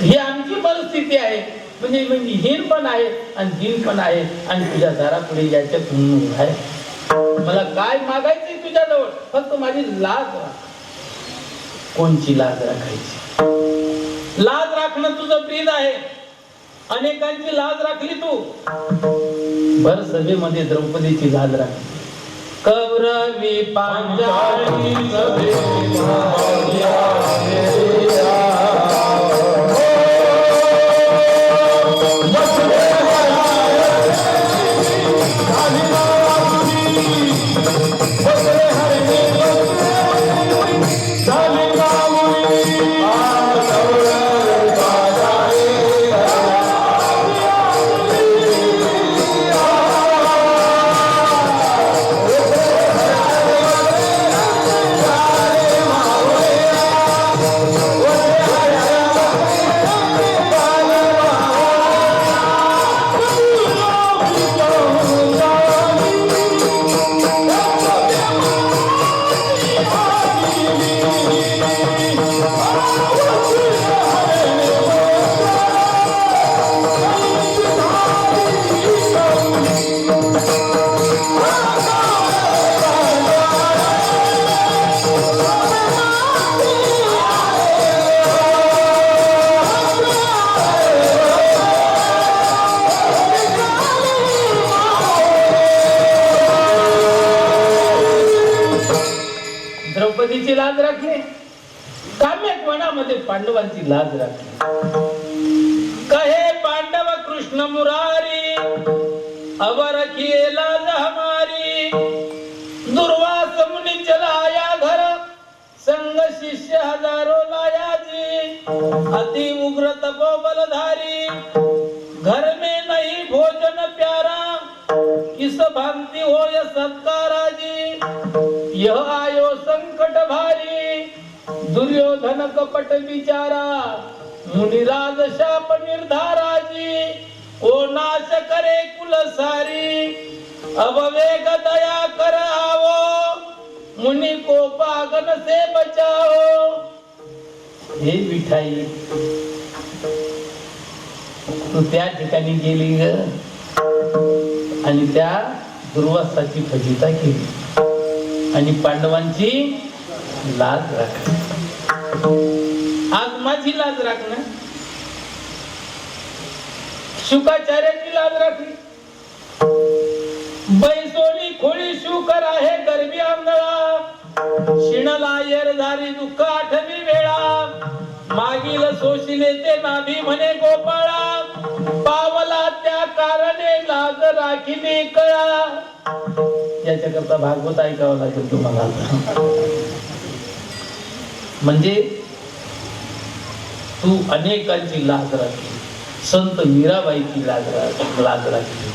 ही आमची परिस्थिती आहे. म्हणजे हीन पण आहे आणि दीन पण आहे आणि तुझ्या दारापुढे याच्यात म्हणून आहे. मला काय मागायचंय तुझ्याजवळ? फक्त माझी लाज राख. कोणची लाज राखायची? लाज राखणं तुझं ब्रीद आहे. अनेकांची लाज राखली तू. भर सभेमध्ये द्रौपदीची लाज राखली. कौरवी पांचाली द्रौपदीची लाज राखली. काम्यक वनामध्ये पांडवांची लाज राखली. कहे पांडव कृष्ण मुरारी, अवर किए लाज हमारी. दुर्वास मुनि चलाया घर, संग शिष्य हजारो लाया जी. अति उग्र तपो बलधारी, घर में नहीं भोजन प्यारा. किस भांति होय सत्कारा जी. यह आयो संकट भारी, दुर्योधन कपट विचारा. मुनिराज शाप निर्धारा जी. को नाश करे कुल सारी. अब वेग दया कर आवो, मुनि को पागन से बचाओ. हे विठाई, तू त्या ठिकाणी गेली ग आणि त्या दुर्वासाची फजिता केली आणि पांडवांची लाज राखली. आज माझी लाज राखणं, शुकाचार्याची लाज राखली. बैसोली खोळी शुकर आहे गरबी आंधळा. शिणला येरधारी दुःख आठवी वेळा. मागील शोषिले ते नाभी म्हणे गोपाळा. पावला त्या कारणे लाज राखिली कळा. याच्याकरता भागवत ऐकावं लागेल तुम्हाला. म्हणजे तू अनेकांची लाज राखली. संत मीराबाईची लाज राखली.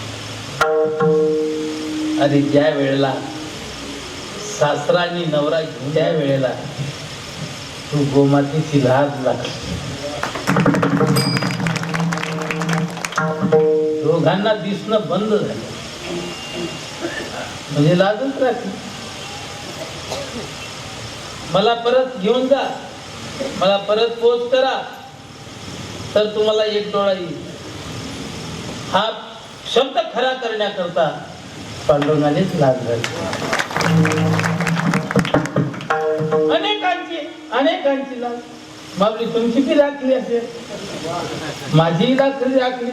अरे ज्या वेळेला सासरा आणि नवरा घेऊन त्या वेळेला तू गोमातेची लाज राखली. दोघांना दिसणं बंद झालं म्हणजे लाजच राखली. मला परत घेऊन जा, मला परत पोच करा तर तुम्हाला एक डोळा येईल. हा शब्द खरा करण्याकरता पांडुरंगानेच लाज राखली. अनेकांची लाज. माऊली तुमची बी राखली असेल, माझी राखली राखली,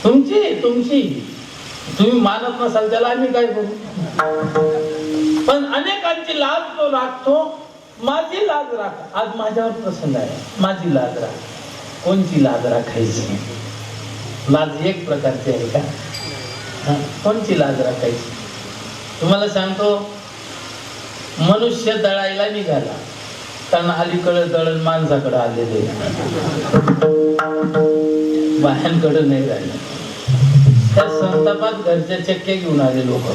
तुमची तुमची तुम्ही मानत नसाल त्याला आम्ही काय करू. पण अनेकांची लाज तो राखतो, माझी लाज राख. आज माझ्यावर प्रसंग आहे, माझी लाज राख. कोणची लाज राखायची? लाज एक प्रकारची आहे का? कोणची लाज राखायची? तुम्हाला सांगतो, मनुष्य दळायला निघाला, कारण अलीकडे दळण माणसाकडे आलेले, बायांकडे नाही राहिले. त्या संतापात घरच्या चक्क्या घेऊन आले लोक,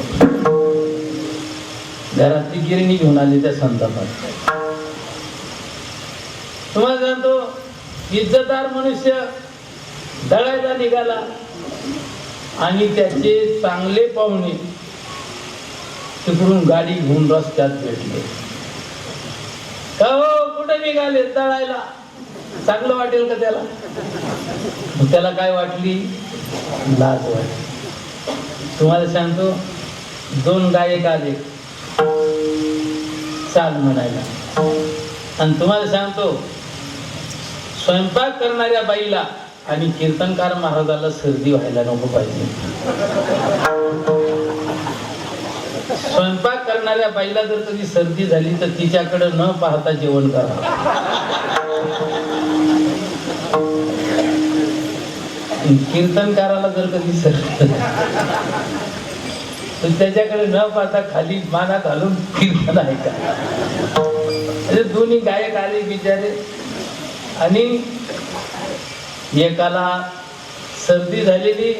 घरातली गिरणी घेऊन आली त्या संतापात. तुम्हाला सांगतो, इज्जतदार मनुष्य दळायला निघाला आणि त्याचे चांगले पाहुणे तिकडून गाडी घेऊन रस्त्यात भेटले. का हो, कुठे निघाले? दळायला. चांगलं वाटेल का त्याला? त्याला काय वाटली? लाज वाटली. तुम्हाला सांगतो, दोन गायक आले चाल म्हणायला, आणि तुम्हाला सांगतो, स्वयंपाक करणाऱ्या बाईला आणि कीर्तनकार महाराजाला सर्दी व्हायला नको पाहिजे. स्वयंपाक करणाऱ्या बाईला जर कधी सर्दी झाली तर तिच्याकडे न पाहता जेवण करा. कीर्तनकाराला जर कधी सर्दी तर त्याच्याकडे न पाहता खाली माना घालून कीर्तन ऐका. दोन्ही गायक आले बिचारे, आणि एकाला सर्दी झालेली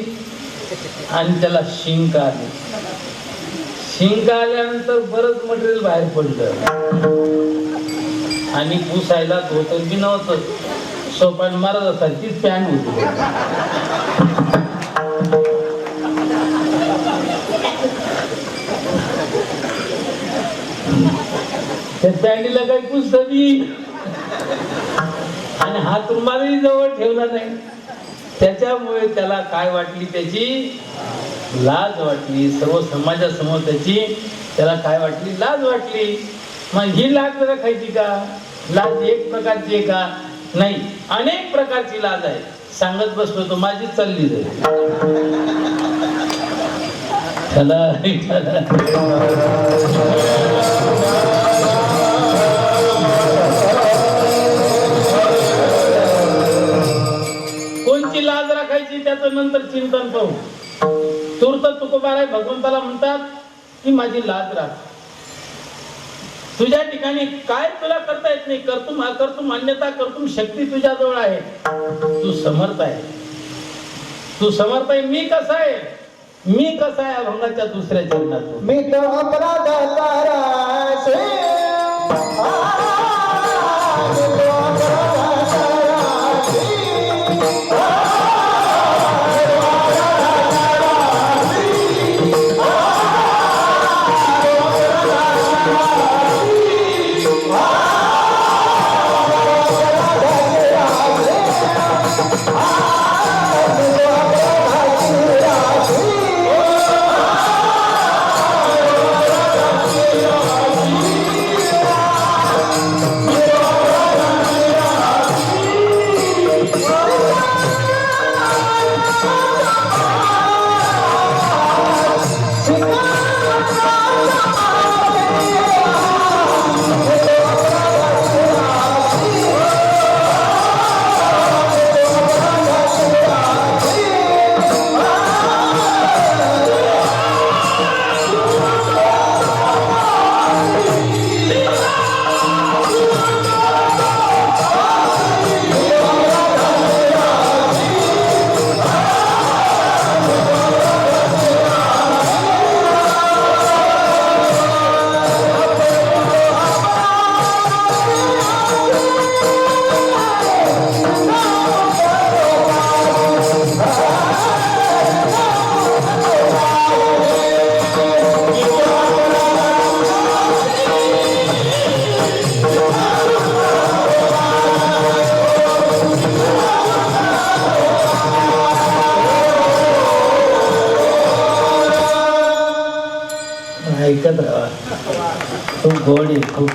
आणि त्याला शिंक आली. शिंक आल्यानंतर बरंच मटेरियल बाहेर पडलं आणि पुसायला धोतर बी नव्हतं, सोपान मारत असायचीच पॅन्ट होती. त्या पॅन्टीला काही पुसती आणि हात रुमालही जवळ ठेवला नाही. त्याच्यामुळे त्याला काय वाटली? त्याची लाज वाटली. सर्व समाजासमोर त्याला काय वाटली? लाज वाटली. मग ही लाज राखायची का? लाज एक प्रकारची आहे का? नाही, अनेक प्रकारची लाज आहे. सांगत बसलो तो माझी चालली जाईल. कोणची लाज राखायची त्याचं नंतर चिंतन पाहू. तूर्त तुकोबाराय भगवंताला म्हणतात की माझी लाज राख. तुझ्या ठिकाणी काय तुला करता येत नाही. कर्तुम अकर्तुम अन्यथा कर्तुम शक्ती तुझ्याजवळ आहे. तू समर्थ आहे, तू समर्थ आहे. मी कसा आहे? मी कसा आहे? अभंगाच्या दुसऱ्या चरणात मी तो अपराध करासे ऐकत राहा. खूप गोड आहे, खूप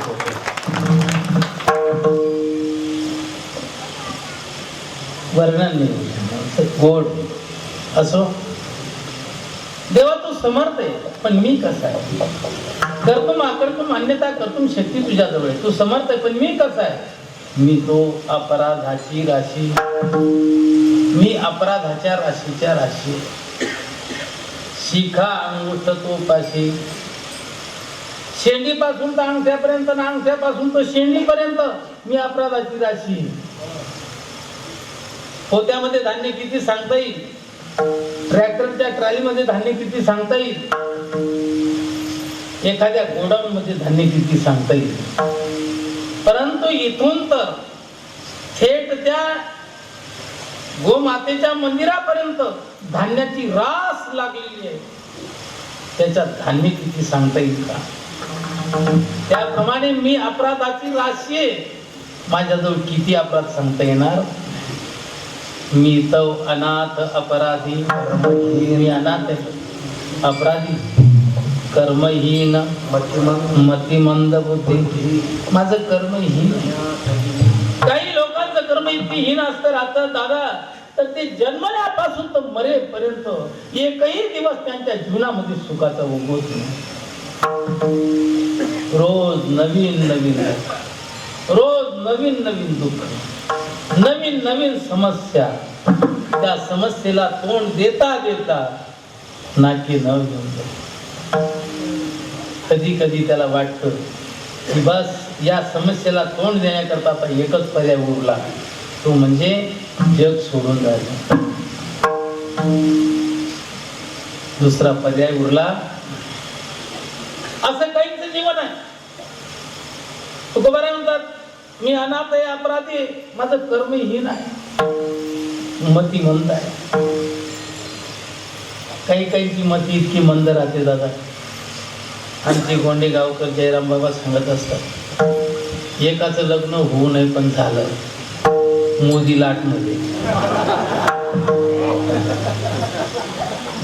वर्णन नाही गोड असो. देवा तू समर्थ आहे, पण मी कसा आहे? कर्तुम अकर्तुम अन्यथा कर्तुम शक्ती तुझ्याजवळ आहे. तू समर्थ आहे, पण मी कसा आहे? मी तो अपराधाची राशी, मी अपराधाच्या राशीच्या राशी. शिखा अंगुष्ठ तो पाशी, शेंडीपासून तर अंगठ्यापर्यंत ना अंगठ्यापासून तर शेंडीपर्यंत मी अपराधाची राशी. पोत्यामध्ये धान्य किती सांगता येईल, ट्रॅक्टरच्या ट्रॉलीमध्ये धान्य किती सांगता येईल, एखाद्या गोडाऊन मध्ये धान्य किती सांगता येईल. परंतु इथून तर थेट त्या गोमातेच्या मंदिरापर्यंत धान्याची रास लागलेली आहे. त्याच्यात धान्य किती सांगता येईल का? त्याप्रमाणे मी अपराधाची राशी आहे. माझ्याजवळ किती अपराध सांगता येणार? मी तो अनाथ अपराधी, मी अनाथ आहे, अपराधी, कर्महीन, मतिमंद बुद्धी. माझं कर्महीन. काही लोकांचं कर्म इतकी हीन असतं राहतं दादा, तर ते जन्मल्यापासून तर मरेपर्यंत एकही दिवस त्यांच्या जीवनामध्ये सुखाचा उगवत नाही. रोज नवीन नवीन, रोज नवीन नवीन दुःख, नवीन नवीन समस्या. त्या समस्येला तोंड देता देता नाकी न घेऊन कधी कधी त्याला वाटतं की बस या समस्येला तोंड देण्याकरता आता एकच पर्याय उरला, तो म्हणजे जग सोडून जायचं. दुसरा पर्याय उरला. असं काहीच जीवन आहे. तुकोबाराय म्हणतात, मी अनाथ आहे, अपराधी आहे, माझं कर्महीन आहे, मतिमंद आहे. काही काहींची मती इतकी मंद राहते दादा. आमचे गोंडे गावकर जयराम बाबा सांगत असतात, एकाचं लग्न होऊ नये पण झालं मोदी लाट मध्ये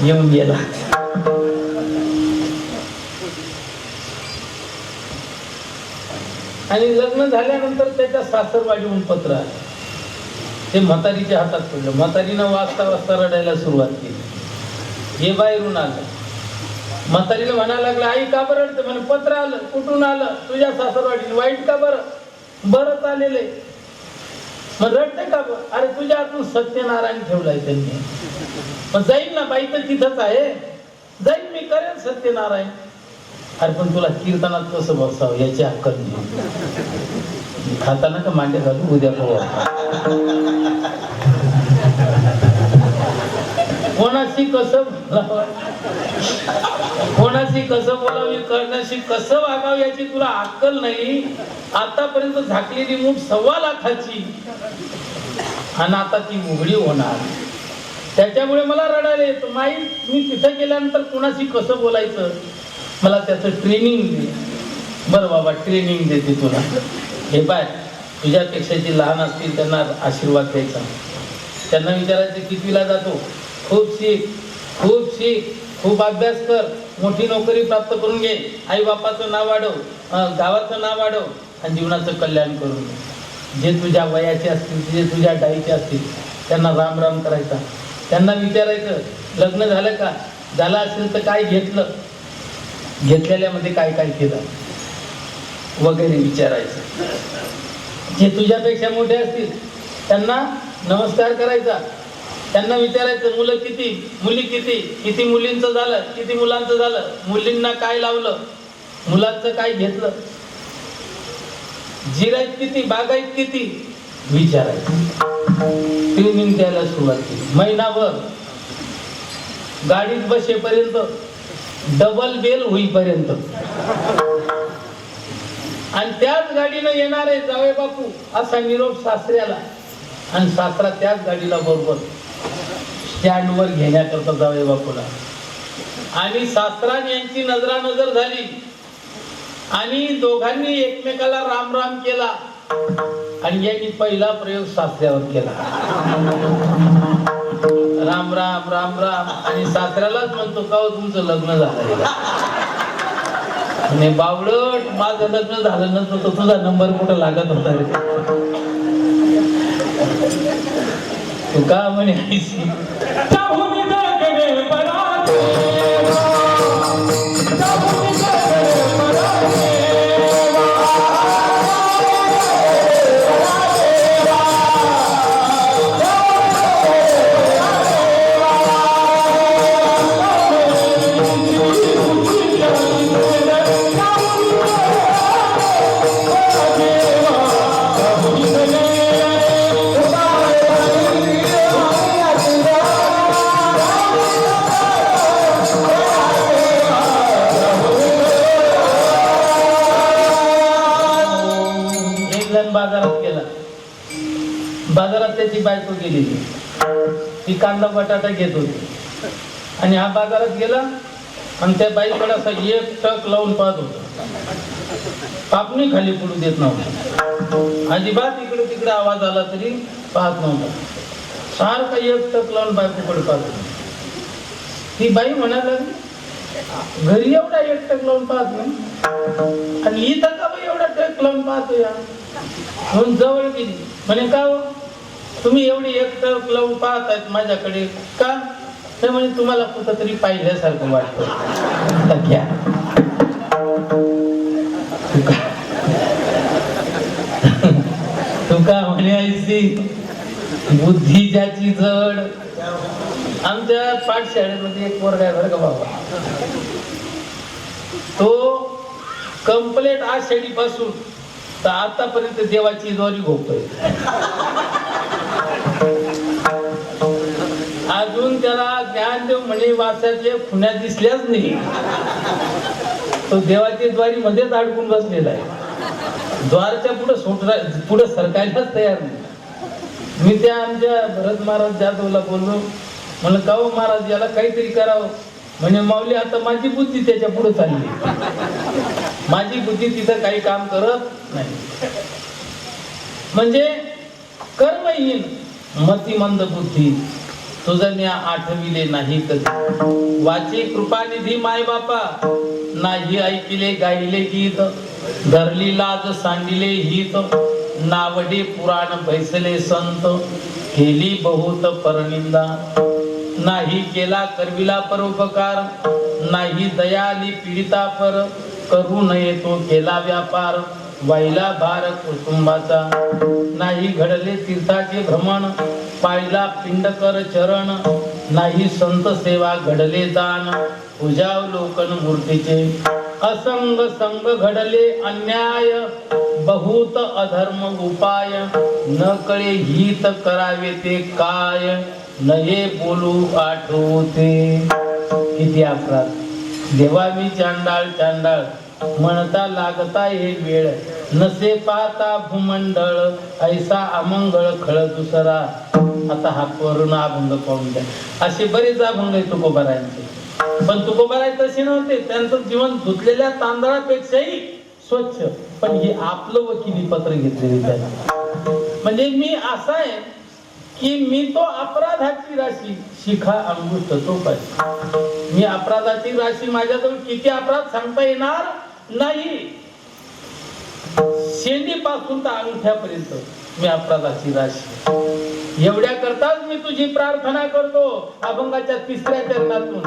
येऊन गेला. आणि लग्न झाल्यानंतर त्याच्या सासरवाडीहून पत्र आलं. ते म्हातारीच्या हातात पडलं. म्हातारीनं वाचता वाचता रडायला सुरुवात केली. हे बाहेरून आलं. म्हातारीला म्हणायला लागलं, आई का बरं रडते? म्हणे पत्र आलं. कुठून आलं? तुझ्या सासरवाडीने. वाईट का बरं? बरंच आलेले. मग रडते का बरं? अरे तुझ्या हातून सत्यनारायण ठेवलाय त्यांनी. मग जाईल ना, बाई तर तिथंच आहे, जाईल मी, करेन सत्यनारायण. अरे पण तुला कीर्तनात कसं बसावं याची अक्कल नाही. खाताना का मांडे घालू, उद्या कोणाशी कसं बोलावं, कोणाशी कसं बोलावी, करण्याशी कसं वागावं याची तुला अक्कल नाही. आतापर्यंत झाकलेली मूठ 1.25 लाखाची आणि आता ती उघडी होणार. त्याच्यामुळे मला रडायला येतं. माई, मी तिथं गेल्यानंतर कोणाशी कसं बोलायचं मला त्याचं ट्रेनिंग दे. बरं बाबा, ट्रेनिंग देते तुला. हे पाय, तुझ्यापेक्षा जे लहान असतील त्यांना आशीर्वाद द्यायचा. त्यांना विचारायचं कितवीला जातो? खूप शिक, खूप शिक, खूप अभ्यास कर, मोठी नोकरी प्राप्त करून घे, आई बापाचं नाव वाढव, गावाचं नाव वाढव आणि जीवनाचं कल्याण करून घे. जे तुझ्या वयाचे असतील, जे तुझ्या डाईचे असतील त्यांना राम राम करायचा. त्यांना विचारायचं लग्न झालं का? झालं असेल तर काय घेतलं, घेतलेल्यामध्ये काय काय केलं वगैरे विचारायचं. जे तुझ्यापेक्षा मोठे असतील त्यांना नमस्कार करायचा. त्यांना विचारायचं मुलं किती, मुली किती, किती मुलींचं झालं, किती मुलांचं झालं, मुलींना काय लावलं, मुलांचं काय घेतलं, जिरायत किती, बागायत किती विचारायचं. ट्रेनिंग द्यायला सुरुवात केली. महिनाभर गाडीत बसेपर्यंत, डबल बेल होईपर्यंत. आणि त्याच गाडीनं येणारे जावे बापू असा निरोप सासऱ्याला, आणि सासरा त्याच गाडीला बरोबर स्टँडवर घेण्याकरता जावे बापूला. आणि सासरान यांची नजरानजर झाली आणि दोघांनी एकमेकाला राम राम केला. आणि यांनी पहिला प्रयोग सासऱ्यावर केला. राम राम राम राम. आणि सासऱ्यालाच म्हणतो, का हो तुमचं लग्न झालं? आणि बावळट, माझं लग्न झालं नसतं तर तुझा नंबर कुठं लागत होता रे? तू का म्हणे आईशी चाहून जगणे परादेवा, चाहून जगणे परादेवा. बाजारात गेला. बाजारात त्याची बायको गेलेली, ती कांदा बटाटा घेत होती आणि हा बाजारात गेला आणि त्या बाईकडे असा एक टक लावून पाहत होता. पापणी खाली पडू देत नव्हता, अजिबात इकडे तिकडे आवाज आला तरी पाहत नव्हता. सारखा एक टक लावून बायकोकडे पाहत होता. ती बाई म्हणायला लागली, घरी एवढा एक टक लावून पाहत नाही आणि इथं का बाई एवढा टक लावून पाहतो या. म्हणून जवळ गेली, म्हणे का हो तुम्ही एवढी एकटक लावून पाहतायत माझ्याकडे का. तर म्हणे तुम्हाला कुठं तरी पाहिल्यासारखं वाटतं. घ्या तू का म्हणे आईसी बुद्धी ज्याची जड. आमच्या पाठशाळेमध्ये एक वर्ग आहे बरं का बाबा, तो कंप्लेट आषाढी पासून तर आतापर्यंत देवाची ज्वारी भोगतोय. अजून त्याला ज्ञानदेव म्हणे वासातल्या खुण्या दिसल्याच नाही. तो देवाची ज्वारी मध्येच अडकून बसलेला आहे, द्वारच्या पुढे सरकायलाच तयार नाही. मी त्या आमच्या भरत महाराज जाधवला बोललो, म्हणलं का हो महाराज याला काहीतरी करावं. म्हणजे माऊली आता माझी बुद्धी त्याच्या पुढे चालली, माझी बुद्धी तिथं काही काम करत नाही. म्हणजे कर्महीन मतिमंद बुद्धी तुझं न्या आठविले नाही कधी. वाची कृपानिधी माय बापा नाही ऐकिले गायले गीत. धरली लाज सांडिले हित, नावडे पुराण बैसले संत. केली बहुत परनिंदा, नाही केला करविला परोपकार. नाही दयाली पीडिता पर, करू नये तो केला व्यापार. वाहिला भार कुटुंबाचा, नाही घडले तीर्थाचे भ्रमण. पाहिला पिंडकर चरण, नाही संत सेवा घडले दान. पूजावलोकन मूर्तीचे, असंग संग घडले अन्याय. बहुत अधर्म उपाय, न कळे हित करावे ते काय. नये बोलू आठवते. किती अपराध. देवा मी चांडाळ चांडाळ म्हणता लागता हे वेळ. नसे पाहता भूमंडळ, ऐसा अमंगळ खळ दुसरा. आता हा वरून अभंग पाहून द्या. असे बरेच अभंग आहे तुकोबारायांचे. पण तुकोबाराय तसे नव्हते, त्यांचं जीवन धुतलेल्या तांदळापेक्षाही स्वच्छ. पण हे आपलं वकिली पत्र घेतलेले त्यांना. म्हणजे मी असा आहे की मी तो अपराधाची राशी शिखा अंगुष्ठ तो पाहिजे. मी अपराधाची राशी माझ्याजवळ किती अपराध सांगता येणार नाही. शेंडीपासून तर अंगठ्यापर्यंत मी अपराधाची राशी. एवढ्या करताच मी तुझी प्रार्थना करतो अभंगाच्या 3ऱ्या चरणातून.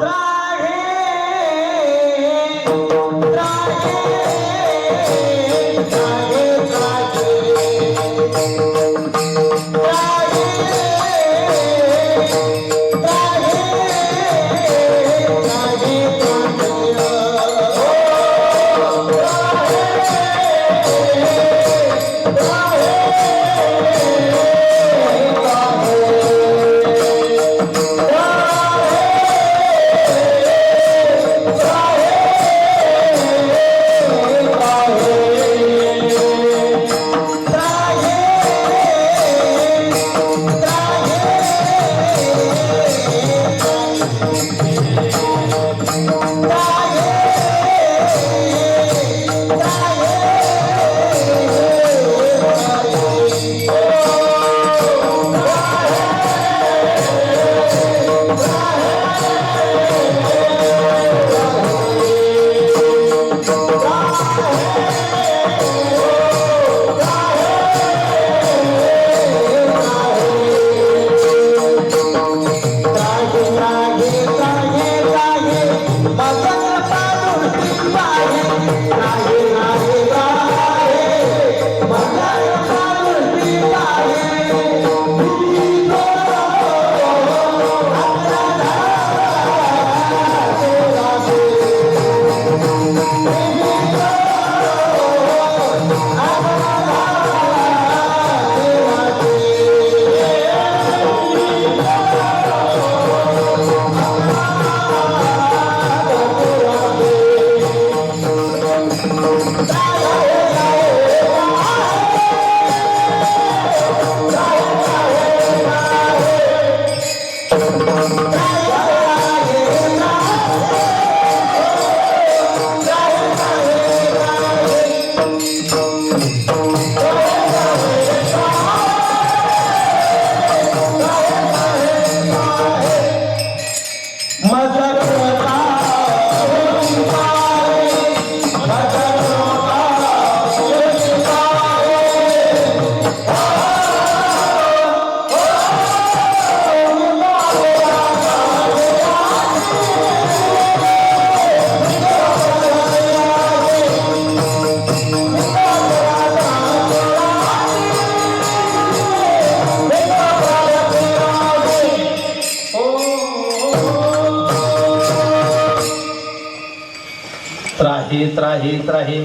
त्राहे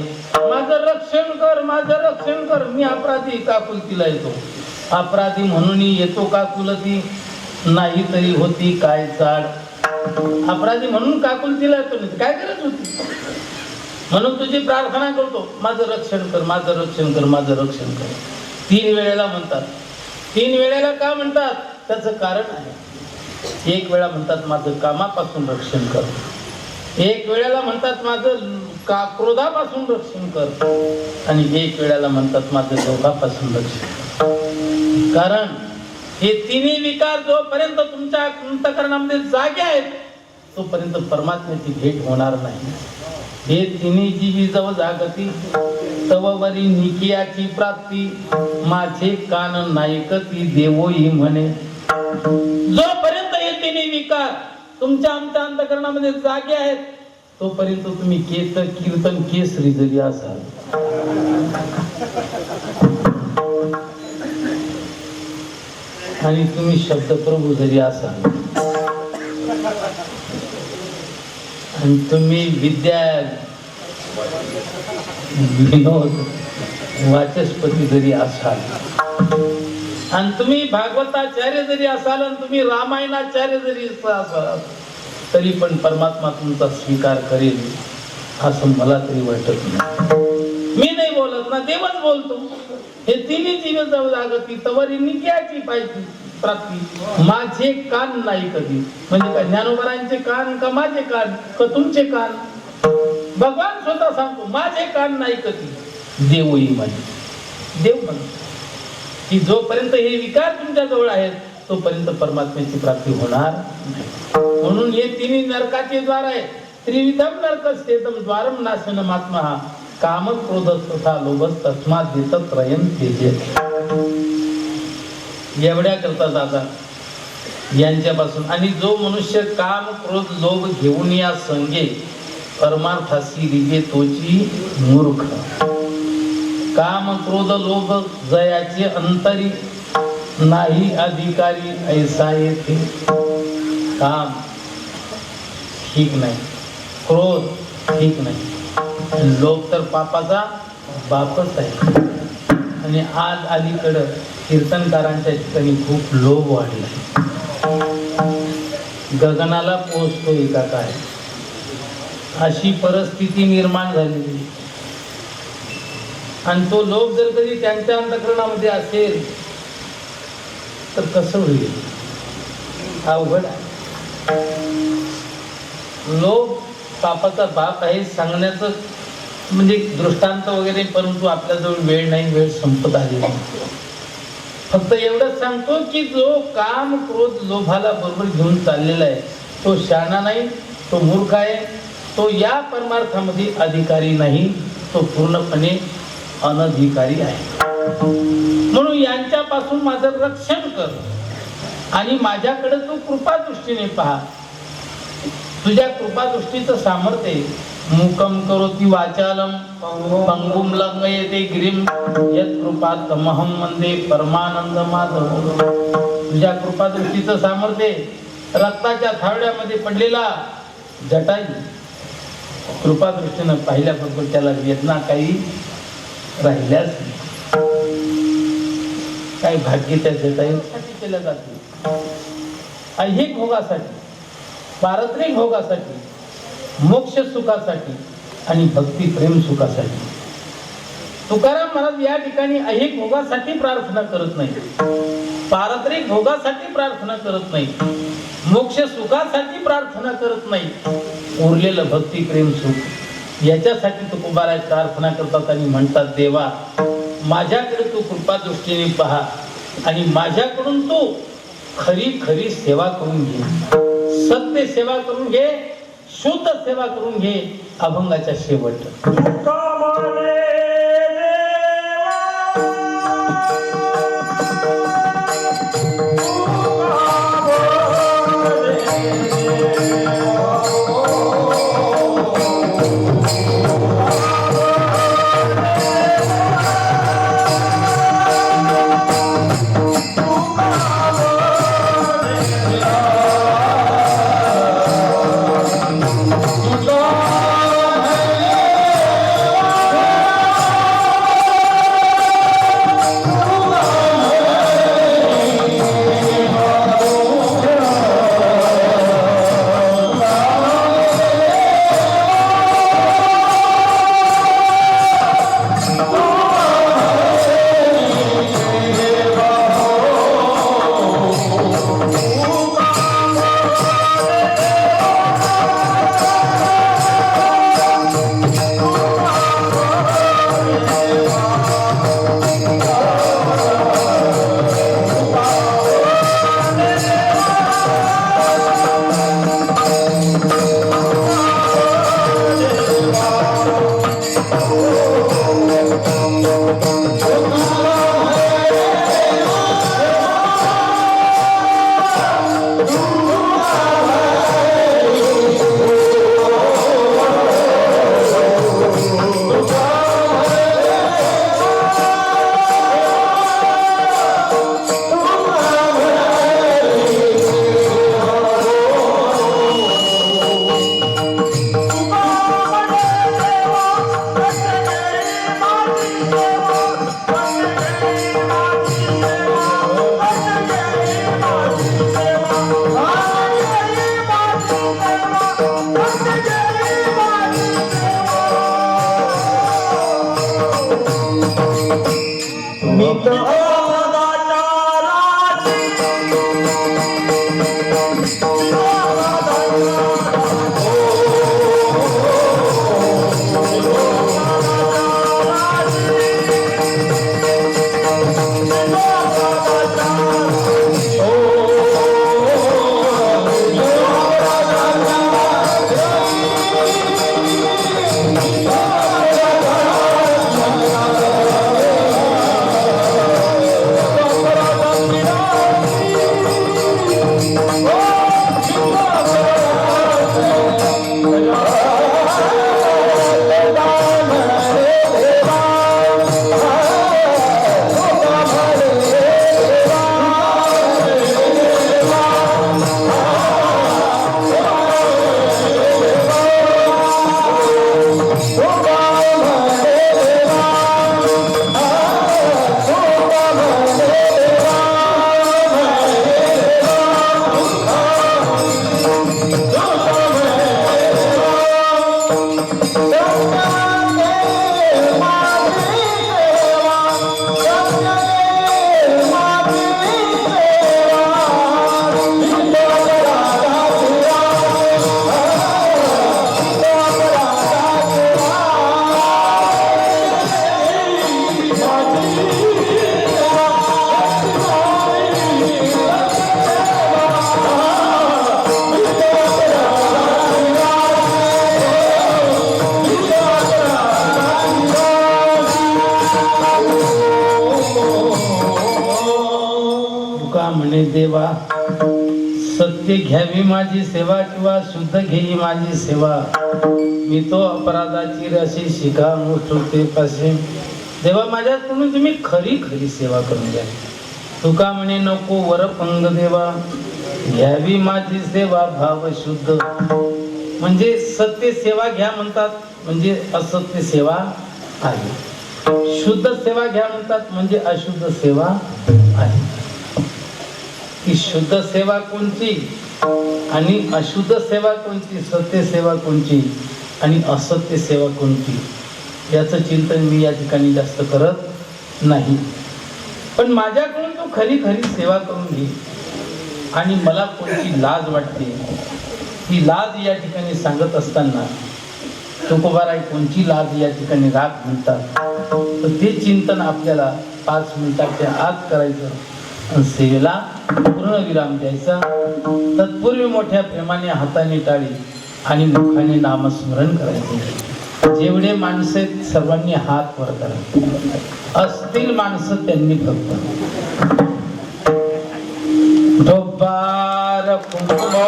माझं रक्षण कर, माझं रक्षण कर. मी अपराधी काकुलतीला येतो, अपराधी म्हणून येतो काकुलती, नाही तरी होती काय चाड. अपराधी म्हणून काकुलतीला येतो, काय गरज होती. म्हणून तुझी प्रार्थना करतो, माझं रक्षण कर, माझं रक्षण कर, माझं रक्षण कर. 3 वेळेला म्हणतात. 3 वेळेला का म्हणतात त्याचं कारण आहे. 1 वेळा म्हणतात माझं कामापासून रक्षण कर, 1 वेळेला म्हणतात माझं क्रोधापासून रक्षण कर, आणि 1 वेळेला म्हणतात माझं लोभापासून रक्षण कर. कारण हे तिन्ही विकार जोपर्यंत तुमच्या अंतःकरणामध्ये जागे आहेत तोपर्यंत परमात्म्याची भेट होणार नाही. हे तिन्ही जीवी जव जागती तववरी निकियाची प्राप्ती, माझे कान नायकती देवोई म्हणे. जोपर्यंत हे तिन्ही विकार तुमच्या आमच्या अंतःकरणामध्ये जागे आहेत तोपर्यंत तुम्ही कीर्तन केसरी जरी असाल, आणि तुम्ही शब्दप्रभू जरी असाल, आणि तुम्ही विद्या विनोद वाचस्पती जरी असाल, आणि तुम्ही भागवताचार्य जरी असाल, आणि तुम्ही रामायणाचार्य जरी असाल, तरी पण परमात्मा तुमचा स्वीकार करेल असं मला तरी वाटत नाही. मी नाही बोलत ना, देवच बोलतो. हे तिन्ही जीव जवळ जागती तवरी निकियाची पाहिजे प्राप्ती, माझे कान नाही कधी. म्हणजे काय, ज्ञानोबरांचे कान का माझे कान का तुमचे कान? भगवान स्वतः सांगतो माझे कान नाही कधी देवही म्हणे. देव म्हणतो की जोपर्यंत हे विकार तुमच्या जवळ आहेत तोपर्यंत परमात्म्याची प्राप्ती होणार नाही. म्हणून हे तिन्ही नरकाचे द्वार आहे. त्रिविधम नरकस्येदम द्वारम नाशनम आत्मा काम क्रोध तथा लोभ तस्मात् देतत्रयं त्यजेत. एवढ्या करता दादा यांच्यापासून. आणि जो मनुष्य काम क्रोध लोभ घेऊन या संगे परमार्थासी रिगे तोची मूर्ख. काम क्रोध लोभ जयाचे अंतरी नाही अधिकारी ऐसा येथे. काम ठीक नाही, क्रोध ठीक नाही, लोभ तर पापाचा बापच आहे. आणि आज अलीकडं कीर्तनकारांच्या ठिकाणी खूप लोभ वाढला, गगनाला पोहोचतोय का काय, अशी परिस्थिती निर्माण झालेली. आणि तो लोभ जर कधी त्यांच्या अंतःकरणामध्ये असेल तर कसं होईल? अवघड आहे. लोभ पापाचा बाप आहे सांगण्याचं म्हणजे दृष्टांत वगैरे, परंतु आपल्याजवळ वेळ नाही, वेळ संपत आली. फक्त एवढंच सांगतो की जो काम क्रोध लोभाला बरोबर घेऊन चाललेला आहे तो शहाणा नाही, तो मूर्ख आहे, तो या परमार्थामध्ये अधिकारी नाही, तो पूर्णपणे अनधिकारी आहे. म्हणून यांच्यापासून माझं रक्षण कर आणि माझ्याकडे तू कृपा दृष्टीने पहा. तुझ्या कृपा दृष्टीचं सामर्थ्य मुकम करोति वाचालम पंगुम लंघयते गिरिम यत् कृपातमहं वंदे परमानंद माधव. तुझ्या कृपा दृष्टीचं सामर्थ्य रक्ताच्या थावड्यामध्ये पडलेला जटाई कृपा दृष्टीनं पाहिल्याबरोबर त्याला वेदना काही राहिल्याच काही भाग्य त्या जटाईसाठी केलं जाते. ऐहिक भोगासाठी, पारत्रिक भोगासाठी, मोक्ष सुखासाठी आणि भक्ती प्रेम सुखासाठी. तुकाराम महाराज या ठिकाणी ऐहिक भोगासाठी प्रार्थना करत नाही, पारत्रिक भोगासाठी प्रार्थना करत नाही, मोक्ष सुखासाठी प्रार्थना करत नाही. उरलेलं भक्ती प्रेम सुख याच्यासाठी तुकोबाराय प्रार्थना करतात आणि म्हणतात, देवा माझ्याकडे तू कृपा दृष्टीने पहा आणि माझ्याकडून तू खरी खरी सेवा करून घे, सत्य सेवा करून घे, शुद्ध सेवा करून घे, अभंगाच्या शेवट. देवा सत्य घ्यावी माझी सेवा किंवा शुद्ध घेई माझी सेवा, मी तो अपराधाची रशी शिका मुठते पासे. देवा माझ्याकडून तुम्ही खरी खरी सेवा करून घ्या. तुका म्हणे नको वरपंग देवा, घ्यावी माझी सेवा भाव शुद्ध. म्हणजे सत्य सेवा घ्या म्हणतात म्हणजे असत्य सेवा आहे, शुद्ध सेवा घ्या म्हणतात म्हणजे अशुद्ध सेवा आहे. की शुद्ध सेवा कोणती आणि अशुद्ध सेवा कोणती, सत्य सेवा कोणती आणि असत्य सेवा कोणती, याचं चिंतन मी या ठिकाणी जास्त करत नाही. पण माझ्याकडून तू खरी खरी सेवा करून घे. आणि मला कोणती लाज वाटते, ती लाज या ठिकाणी सांगत असताना तुकोबाराय कोणची लाज या ठिकाणी राग म्हणतात. तर ते चिंतन आपल्याला 5 मिनिटाच्या आत करायचं आणि सेवेला पूर्ण विराम द्यायचा. तत्पूर्वी मोठ्या प्रेमाने हाताने टाळी आणि मुखाने नामस्मरण करायचे. जेवढे माणसं आहेत सर्वांनी हात वर करा. असतील माणसं त्यांनी फक्त डोबार कुंकुमा,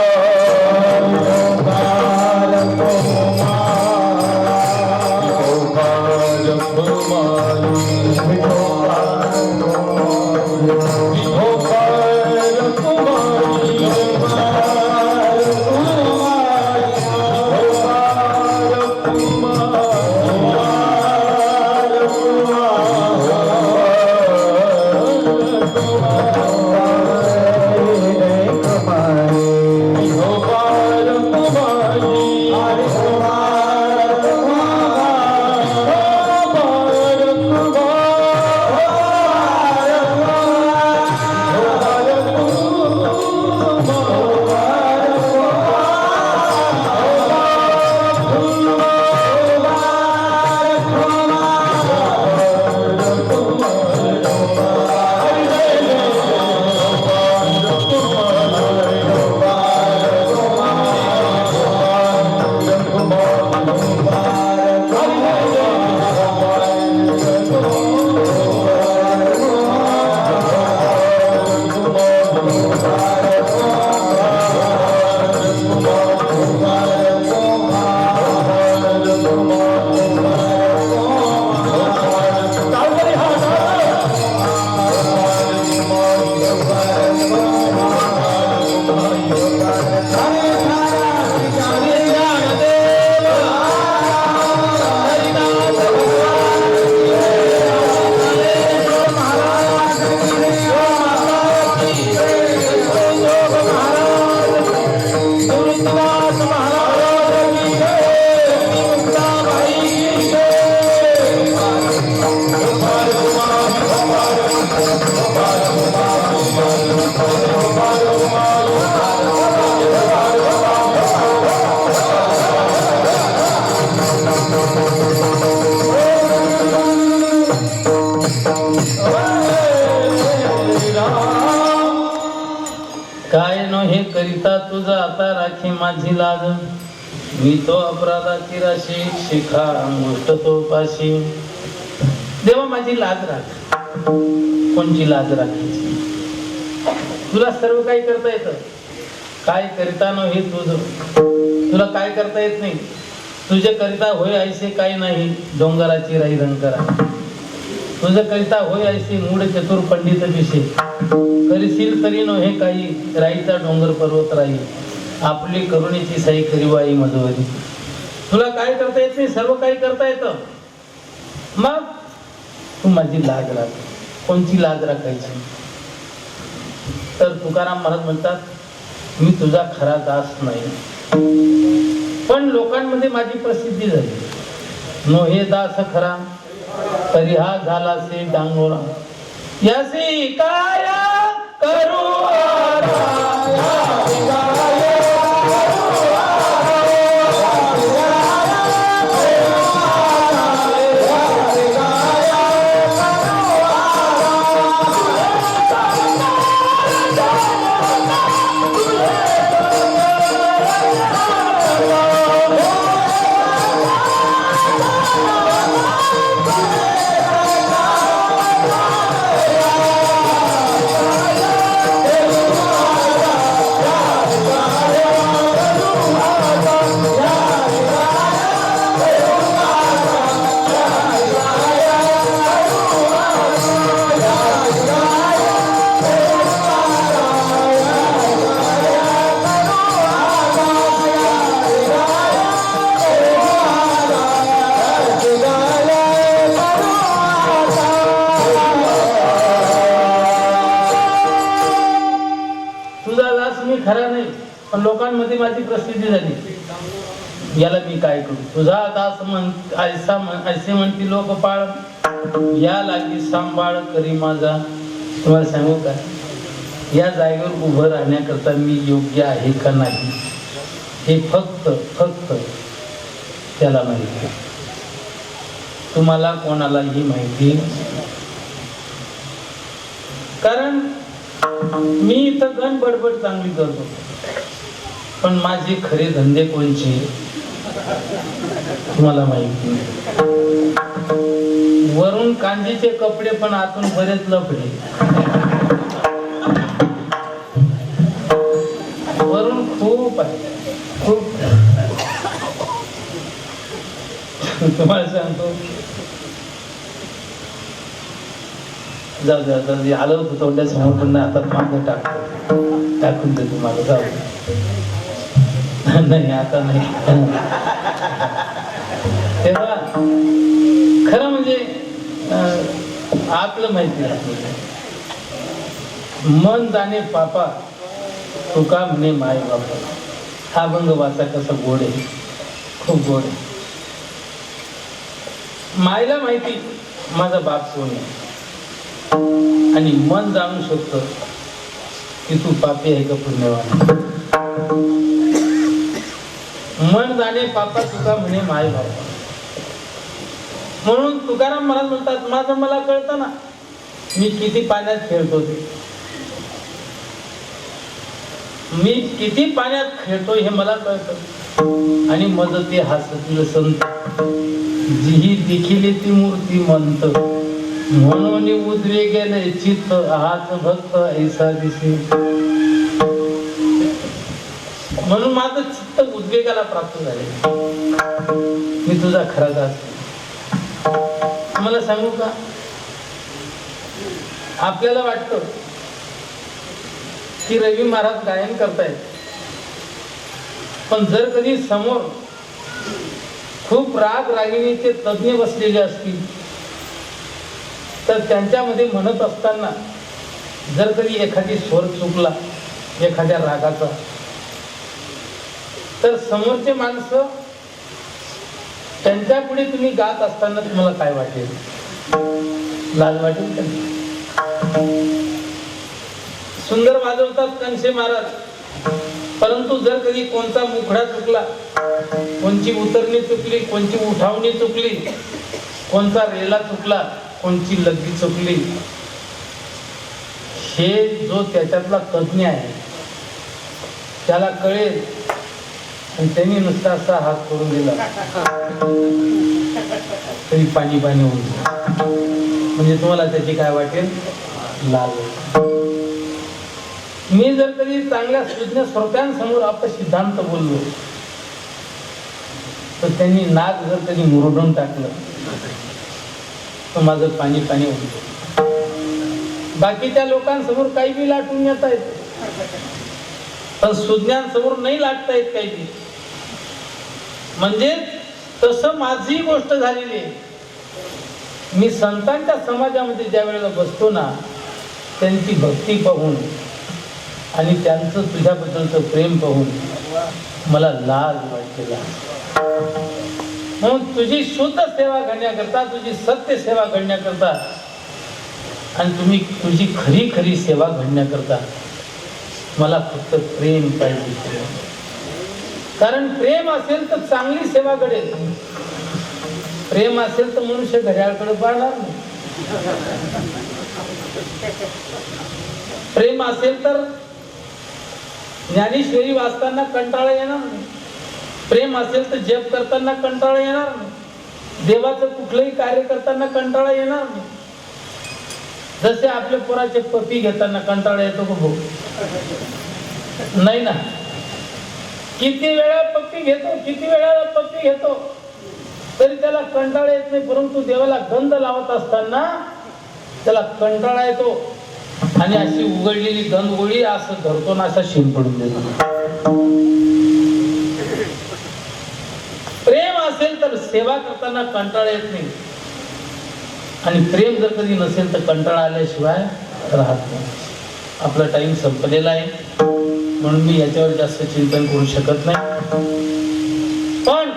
डोबार कुंकुमा, डोबार तुझा आता राखी माझी लाज, मी तो अपराधाची राशी, शिखा गोष्ट तो पाशी. देवा माझी लाज राख. कोणची लाज राखायची? तुला सर्व काही करता येतं. काय करिता न हे तुझं, तुला काय करता येत नाही. तुझे करिता होय ऐसे काही नाही, डोंगराची राई रंकरा. तुझं करिता होय ऐसे मूढ चतुर पंडित पिशे, करीशील तरी नो हे काही, राईचा डोंगर पर्वत राई, आपली करुणेची साई करीवाई मधुवरी. तुला काय करता येत नाही, सर्व काही करता येतं. मग तू माझी लाज राख. कोणची लाज राखायची? तर तुकाराम महाराज म्हणतात, मी तुझा खरा दास नाही, पण लोकांमध्ये माझी प्रसिद्धी झाली. नो हे दास खरा, तरी हा झाला से डांगोरा. यासी काय करू खरा नाही, पण लोकांमध्ये माझी प्रसिद्धी झाली. याला मी काय करू? तुझा दास ऐसे म्हणती लोकपाळ, या लागी सांभाळ करी माझा. तुम्हाला सांगू का, या जागेवर उभं राहण्याकरता मी योग्य आहे का नाही, हे फक्त त्याला माहिती. तुम्हाला कोणालाही माहिती, कारण मी इथं गण बडबड चांगली करतो, पण माझे खरे धंदे कोणचे तुम्हाला माहिती. वरून कांजीचे कपडे पण आतून बरेच लफडे. वरून खूप आहे, खूप. तुम्हाला सांगतो, जाऊ दे, आलं होतं तोंड्यासमोर पण आता मागं टाकून दे तुम्हाला, जाऊ नाही आता नाही. तेव्हा खरं म्हणजे आपलं माहिती आहे, मन जाणे पापा तुका म्हणे माय बापा. हा अभंग वाचा कसा गोड आहे, खूप गोड आहे. मायला माहिती माझा बाप कोण आहे, आणि मन जाणू शकतं की तू पापी आहे का पुण्यवान. मन जाणे पापा तुका म्हणे माय बापा. म्हणून तुकाराम महाराज म्हणतात, माझं मला कळतं ना, मी किती पाण्यात खेळतो ते, मी किती पाण्यात खेळतो हे मला कळतं. आणि मज ते हसतील संत, जिही देखील ती मूर्ती म्हणत, म्हणून उद्रे गेले चित्त, हाच भक्त ऐसा दिसे. म्हणून माझं चित्त उद्वेगाला प्राप्त झाले, मी तुझा खरा दास. तुम्हाला सांगू का, आपल्याला वाटतं की रवी महाराज गायन करतायत, पण जर कधी समोर खूप राग रागिणीचे तज्ञ बसलेले असतील, तर त्यांच्यामध्ये म्हणत असताना जर कधी एखादी स्वर चुकला एखाद्या रागाचा, तर समोरचे माणसं त्यांच्या पुढे तुम्ही गात असताना तुम्हाला काय वाटेल? लाज वाटेल का? सुंदर वाजवतात कणसे महाराज, परंतु जर कधी कोणता मुखडा चुकला, कोणची उतरणी चुकली, कोणची उठावणी चुकली, कोणता रेला चुकला, कोणची लग्गी चुकली, हे जो त्याच्यातला तज्ञ आहे त्याला कळेल. आणि त्यांनी नुसता असा हात करून दिला तरी पाणी पाणी होऊन, म्हणजे तुम्हाला त्याची काय वाटेल? लाज. मी जर कधी चांगल्या सुज्ञ श्रोत्यांसमोर आपला सिद्धांत बोललो, तर त्यांनी नाक जर कधी मुरडून टाकलं तर माझं पाणी पाणी होतं. बाकीच्या लोकांसमोर काही बी लाटून येता येत, पण सुज्ञांसमोर नाही लाटता येत काही बी. म्हणजे तसं माझी गोष्ट झालेली आहे. मी संतांच्या समाजामध्ये ज्या वेळेला बसतो ना, त्यांची भक्ती पाहून आणि त्यांचं तुझ्याबद्दलचं प्रेम पाहून मला लाज वाटते. म्हणून तुझी शुद्ध सेवा करण्याकरता, तुझी सत्य सेवा करण्याकरता आणि तुम्ही तुझी खरी खरी सेवा घडण्याकरता मला फक्त प्रेम पाहिजे. कारण प्रेम असेल तर चांगली सेवा घडेल. प्रेम असेल तर मनुष्य घड्याळकडे पाहणार नाही. प्रेम असेल तर ज्ञानेश्वरी वाचताना कंटाळा येणार नाही. प्रेम असेल तर जप करताना कंटाळा येणार नाही. देवाचं कुठलंही कार्य करताना कंटाळा येणार नाही. जसे आपल्या पोराचे पपी घेताना कंटाळा येतो का भाऊ? नाही ना. किती वेळा पप्पी घेतो, किती वेळा पप्पी घेतो तरी त्याला कंटाळा येत नाही. परंतु देवाला गंध लावत असताना त्याला कंटाळा येतो आणि अशी उघडलेली गंध ओळी असं धरतो ना, असा शिन पडून देतो. प्रेम असेल तर सेवा करताना कंटाळा येत नाही, आणि प्रेम जर कधी नसेल तर कंटाळा आल्याशिवाय राहत नाही. आपला टाइम संपलेला आहे, म्हणून मी याच्यावर जास्त चिंतन करू शकत नाही. पण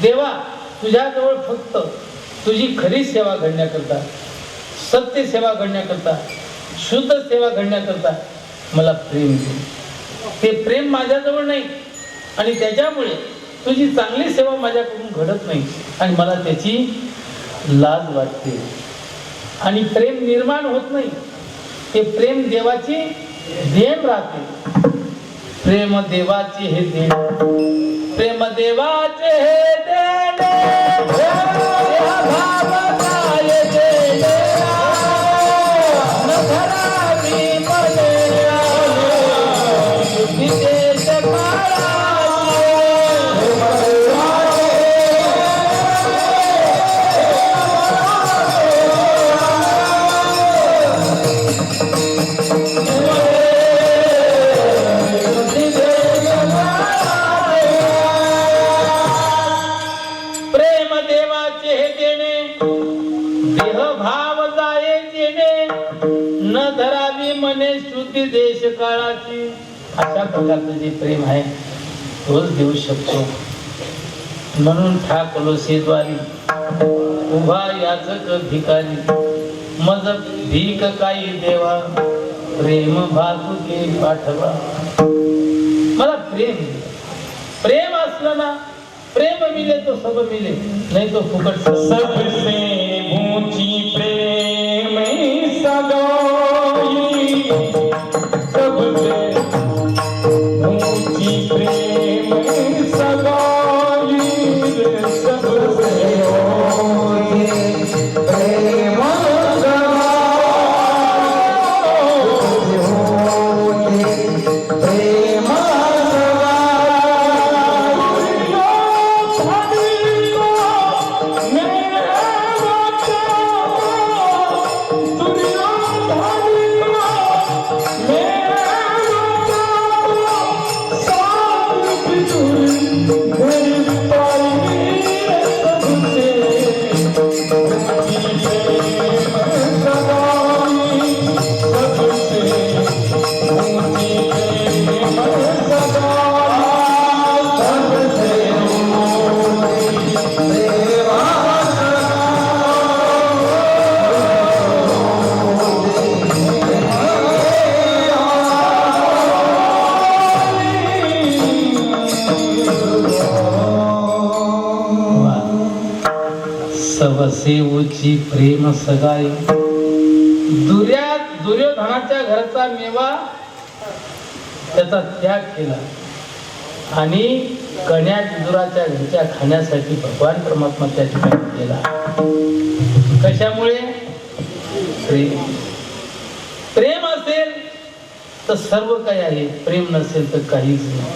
देवा, तुझ्याजवळ फक्त तुझी खरी सेवा घडण्याकरता, सत्य सेवा घडण्याकरता, शुद्ध सेवा घडण्याकरता मला प्रेम दे. ते प्रेम माझ्याजवळ नाही, आणि त्याच्यामुळे तुझी चांगली सेवा माझ्याकडून घडत नाही आणि मला त्याची लाज वाटते आणि प्रेम निर्माण होत नाही. ते प्रेम देवाची देण राहते. प्रेम देवाचे हे देण, प्रेम देवाचे हे देण, देह भाव काय देण, न धरावी मने विदेश काळाची. देश काळाची. अशा प्रकारचं जे प्रेम आहे तोच देऊ शकतो. म्हणून ठाकलो शेद्वारी उभा याचक भिकारी, मज भीक काही देवा, प्रेम भातुके पाठवा. मला प्रेम, प्रेम असलं ना, प्रेम मिले तो सब मिले, नाही तो फुकट. सबसे ऊंची प्रेम सगाई, सबसे ऊंची प्रेम सगाई, सबसे ऊंची प्रेम सेवची प्रेम सगाई. दुर्योधनाच्या घरचा मेवा त्याचा त्याग केला आणि कन्या विदुराच्या घरच्या खाण्यासाठी भगवान परमात्मा त्या ठिकाणी गेला. कशामुळे? प्रेम. प्रेम असेल तर सर्व काही आहे, प्रेम नसेल तर काहीच नाही.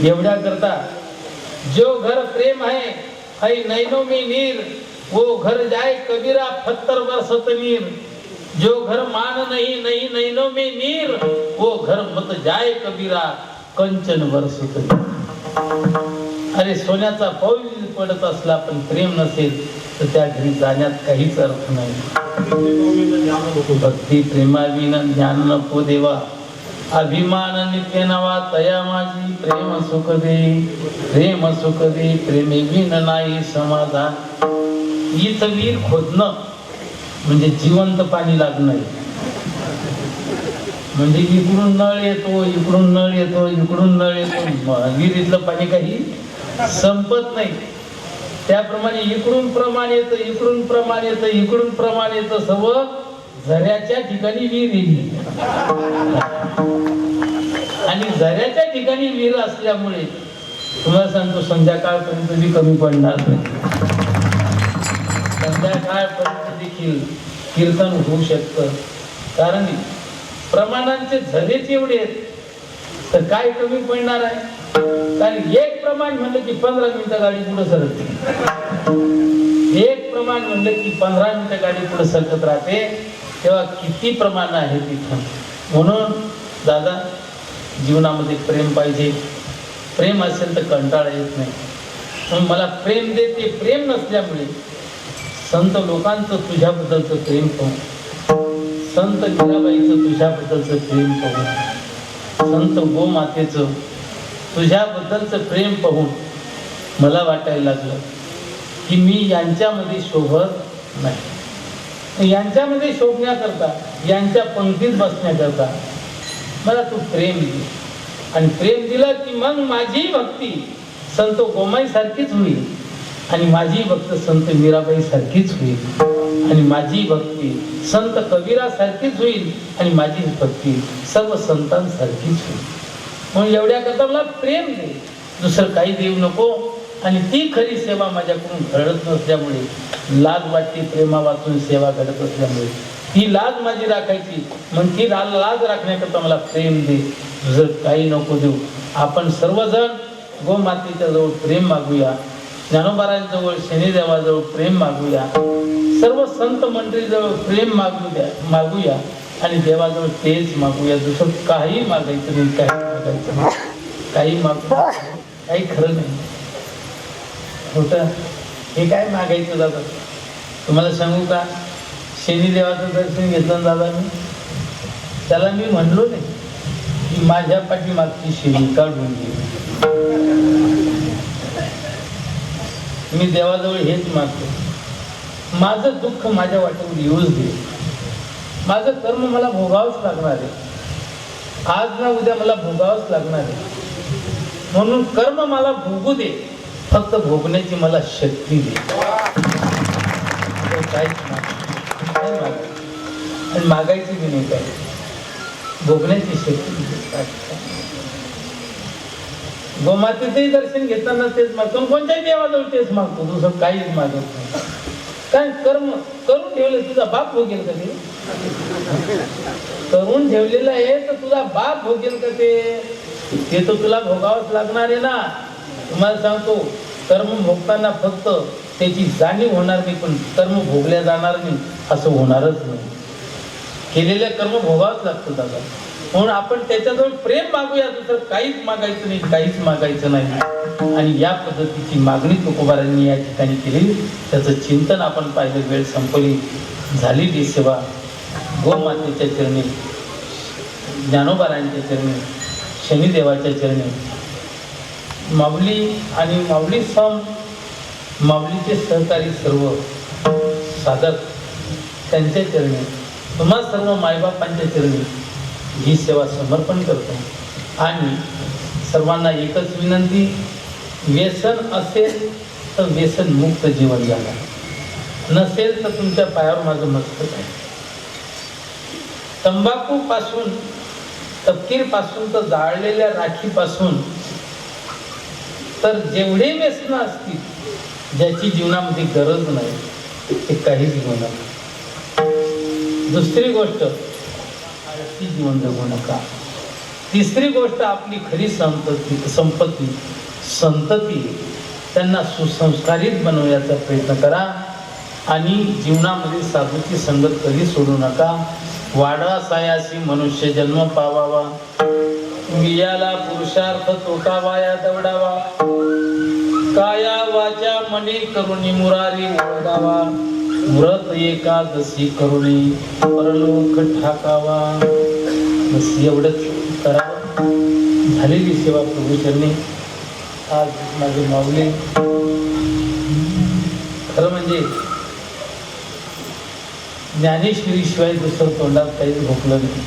एवढ्या करता जो घर प्रेम है नैनो में नीर, वो घर जाए कबीरा 70 वर्षत नीर. जो घर मान नहीं नैनो में नीर, वो घर मत जाए कबीरा कंचन वर्षत नीर. अरे सोन्याचा पाऊल पडत असला पण प्रेम नसेल तर त्या घरी जाण्यात काहीच अर्थ नाही. भक्ती प्रेमाविना ज्ञान नको देवा, अभिमान नित्य नवा तया माझी. प्रेम सुख दे, प्रेम सुख दे, प्रेमे विन नाही समाधान. हीच विहीर खोदणं म्हणजे जिवंत पाणी लागणं, म्हणजे इकडून नळ येतो, इकडून नळ येतो, इकडून नळ येतो, विहिरीतलं पाणी काही संपत नाही. त्याप्रमाणे इकडून प्रमाण येतं, इकडून प्रमाण येतं, इकडून प्रमाण येतं, सर्व झऱ्याच्या ठिकाणी विहीर येईल. आणि झऱ्याच्या ठिकाणी विहीर असल्यामुळे तुम्हाला सांगतो संध्याकाळपर्यंत बी कमी पडणार नाही. संध्याकाळपर्यंत देखील कीर्तन होऊ शकतं, कारण प्रमाणांचे झरेच एवढे आहेत तर काय कमी पडणार आहे. कारण एक प्रमाण म्हणलं की 15 मिनिटं गाडी पुढे सरकते, एक प्रमाण म्हणलं की 15 मिनिटं गाडी पुढे सरकत राहते. तेव्हा किती प्रमाण आहे तिथं. म्हणून दादा, जीवनामध्ये प्रेम पाहिजे. प्रेम असेल तर कंटाळा येत नाही. म्हणून मला प्रेम दे, ते प्रेम नसल्यामुळे संत लोकांचं तुझ्याबद्दलचं प्रेम पाहून, संत मीराबाईचं तुझ्याबद्दलचं प्रेम पाहून, संत गोमातेचं तुझ्याबद्दलचं प्रेम पाहून मला वाटायला लागलं की मी यांच्यामध्ये शोभत नाही. यांच्यामध्ये शोभण्याकरता, यांच्या पंक्तीत बसण्याकरता मला तू प्रेम दे. आणि प्रेम दिलं की मग माझी भक्ती संत गोमाई सारखीच होईल आणि माझी भक्त संत मीराबाई सारखीच होईल आणि माझी भक्ती संत कबीरा सारखीच होईल आणि माझी भक्ती सर्व संतांसारखीच होईल. म्हणून एवढ्या करता मला प्रेम दे, दुसरं काही देऊ नको. आणि ती खरी सेवा माझ्याकडून घडत नसल्यामुळे लाज वाटते, प्रेमा वाचून सेवा घडत असल्यामुळे ती लाज माझी राखायची. मग ती लाज राखण्याकरता मला प्रेम दे, दुसरं काही नको देऊ. आपण सर्वजण गोमातेच्या जवळ प्रेम मागूया, ज्ञानोबारांजवळ शनिदेवाजवळ प्रेम मागूया, सर्व संत मंडळीजवळ प्रेम मागूया आणि देवाजवळ तेच मागूया. दुसरं काही मागायचं नाही, काही मागू काही खरं नाही. होतं हे काय मागायचं दादा? तुम्हाला सांगू का, शनिदेवाचं दर्शन घेतलं दादा मी, त्याला मी म्हणलो नाही की माझ्या पाठीमागची शनी काढून घे. मी देवाजवळ हेच मागतो, माझं दुःख माझ्या वाटेवर येऊच दे. माझं कर्म मला भोगावंच लागणार आहे, आज ना उद्या मला भोगावंच लागणार आहे. म्हणून कर्म मला भोगू दे, फक्त भोगण्याची मला शक्ती दे. आणि मागायची बी नाही, काय भोगण्याची शक्ती दे. गोमातेचंही दर्शन घेताना तेच मागतो, कोणत्याही देवाजवळ तेच मागतो, दुसरं काहीच मागत नाही. कारण कर्म करून ठेवलं, तुझा बाप भोगेल का ते? करून ठेवलेलं आहे तर तुझा बाप भोगेल का ते तर तुला भोगावंच लागणार आहे ना. तुम्हाला सांगतो, कर्म भोगताना फक्त त्याची जाणीव होणार नाही, पण कर्म भोगल्या जाणार नाही असं होणारच नाही. केलेलं कर्म भोगावंच लागतं दादा. म्हणून आपण त्याच्याजवळ प्रेम मागूया, दुसरं काहीच मागायचं नाही, काहीच मागायचं नाही. आणि या पद्धतीची मागणी तुकोबारांनी या ठिकाणी केली, त्याचं चिंतन आपण पाहिलं. वेळ संपली, झाली ती सेवा गोमातेच्या चरणी, ज्ञानोबारांच्या चरणी, शनिदेवाच्या चरणी, माऊली आणि माऊली माऊलीचे सहकारी सर्व साधक त्यांच्या चरणी, तुम्हा सर्व मायबापांच्या चरणी ही सेवा समर्पण करतो. आणि सर्वांना एकच विनंती, व्यसन असेल तर व्यसन मुक्त जीवन जागा, नसेल तर तुमच्या पायावर माझं मस्तक आहे. तंबाखू पासून, तपकीर पासून तर जाळलेल्या राखीपासून तर जेवढे व्यसन असतील, ज्याची जीवनामध्ये गरज नाही ते काहीच घेऊ नका. दुसरी गोष्ट, आळसी जीवन जगू नका. तिसरी गोष्ट, आपली खरी संपत्ती संतती त्यांना सुसंस्कारित बनवण्याचा प्रयत्न करा. आणि जीवनामध्ये साधूची संगत कधी सोडू नका. वाढा सायासी मनुष्य जन्म पावावा, वियाला पुरुषार्थ तोकावाया दवडावा, काया वाचा मने करुणी मुरारी ओळगावा, व्रत एकादशी करुणी परलोक ठाकावा. बस एवढंच करावं. झालेली सेवा प्रभूचरणी. आज माझे माऊली खरं म्हणजे ज्ञानेश्वरी शिवाय दुसरं तोंडात काही भोगलं नाही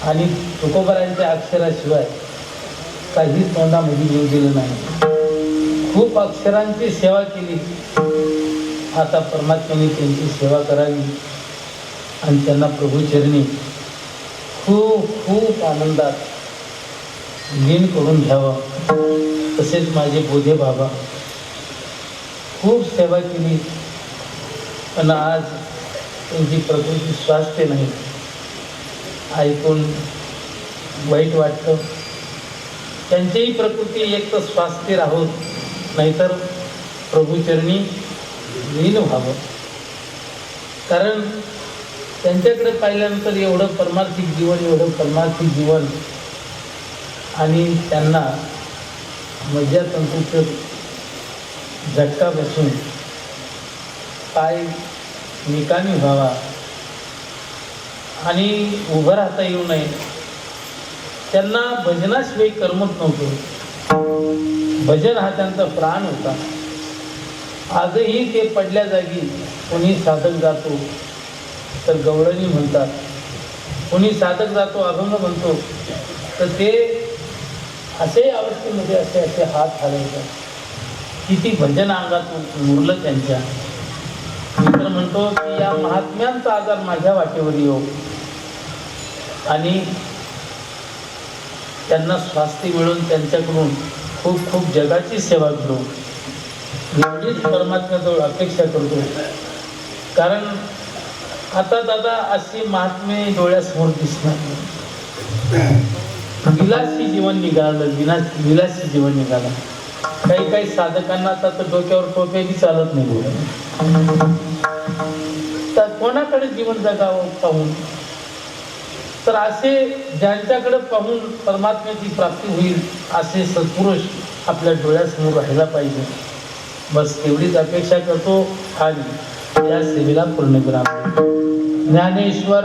आणि तुकोबारांच्या अक्षराशिवाय काही तोंडामध्ये येऊ दिलं नाही. खूप अक्षरांची सेवा केली. आता परमात्म्याने त्यांची सेवा करावी आणि त्यांना प्रभूचरणी खूप खूप आनंदात लीन करून घ्यावं. तसेच माझे बोधे बाबा खूप सेवा केली, पण आज त्यांची प्रकृती स्वास्थ्य नाही. ऐकून वाईट वाटतं. त्यांचीही प्रकृती एक तर स्वास्थ्य राहोत, नाहीतर प्रभूचरणी लीन व्हावं. कारण त्यांच्याकडे पाहिल्यानंतर एवढं परमार्थिक जीवन आणि त्यांना मज्जातंतूचं झटका बसून पाय निकामी व्हावा आणि उभं राहता येऊ नये. त्यांना भजनाशिवाय करमत नव्हतं. भजन हा त्यांचा प्राण होता. आजही ते पडल्या जागी कोणी साधक जातो तर गवळणी म्हणतात, कोणी साधक जातो अभंग म्हणतो, तर ते असे अवस्थेमध्ये असे असे हात हलवतात. किती भजन अंगातून मुरलं त्यांच्या. मित्र म्हणतो की या महात्म्यांचा आजार माझ्या वाटेवर येऊ आणि त्यांना स्वास्थ्य मिळून त्यांच्याकडून खूप खूप जगाची सेवा करू एवढीच परमात्म्याजवळ अपेक्षा करतो. कारण आता दादा अशी महात्मे डोळ्यासमोर दिसणार नाही. विलासी जीवन निघालं, विलासी जीवन निघालं. काही काही साधकांना आता तर डोक्यावर टोप्याही चालत नाही. तर कोणाकडे जीवन जगावं पाहून? तर असे ज्यांच्याकडे पाहून परमात्म्याची प्राप्ती होईल असे सत्पुरुष आपल्या डोळ्यासमोर राहायला पाहिजे. बस तेवढीच अपेक्षा करतो आणि या सेवेला पूर्णविराम. ज्ञानेश्वर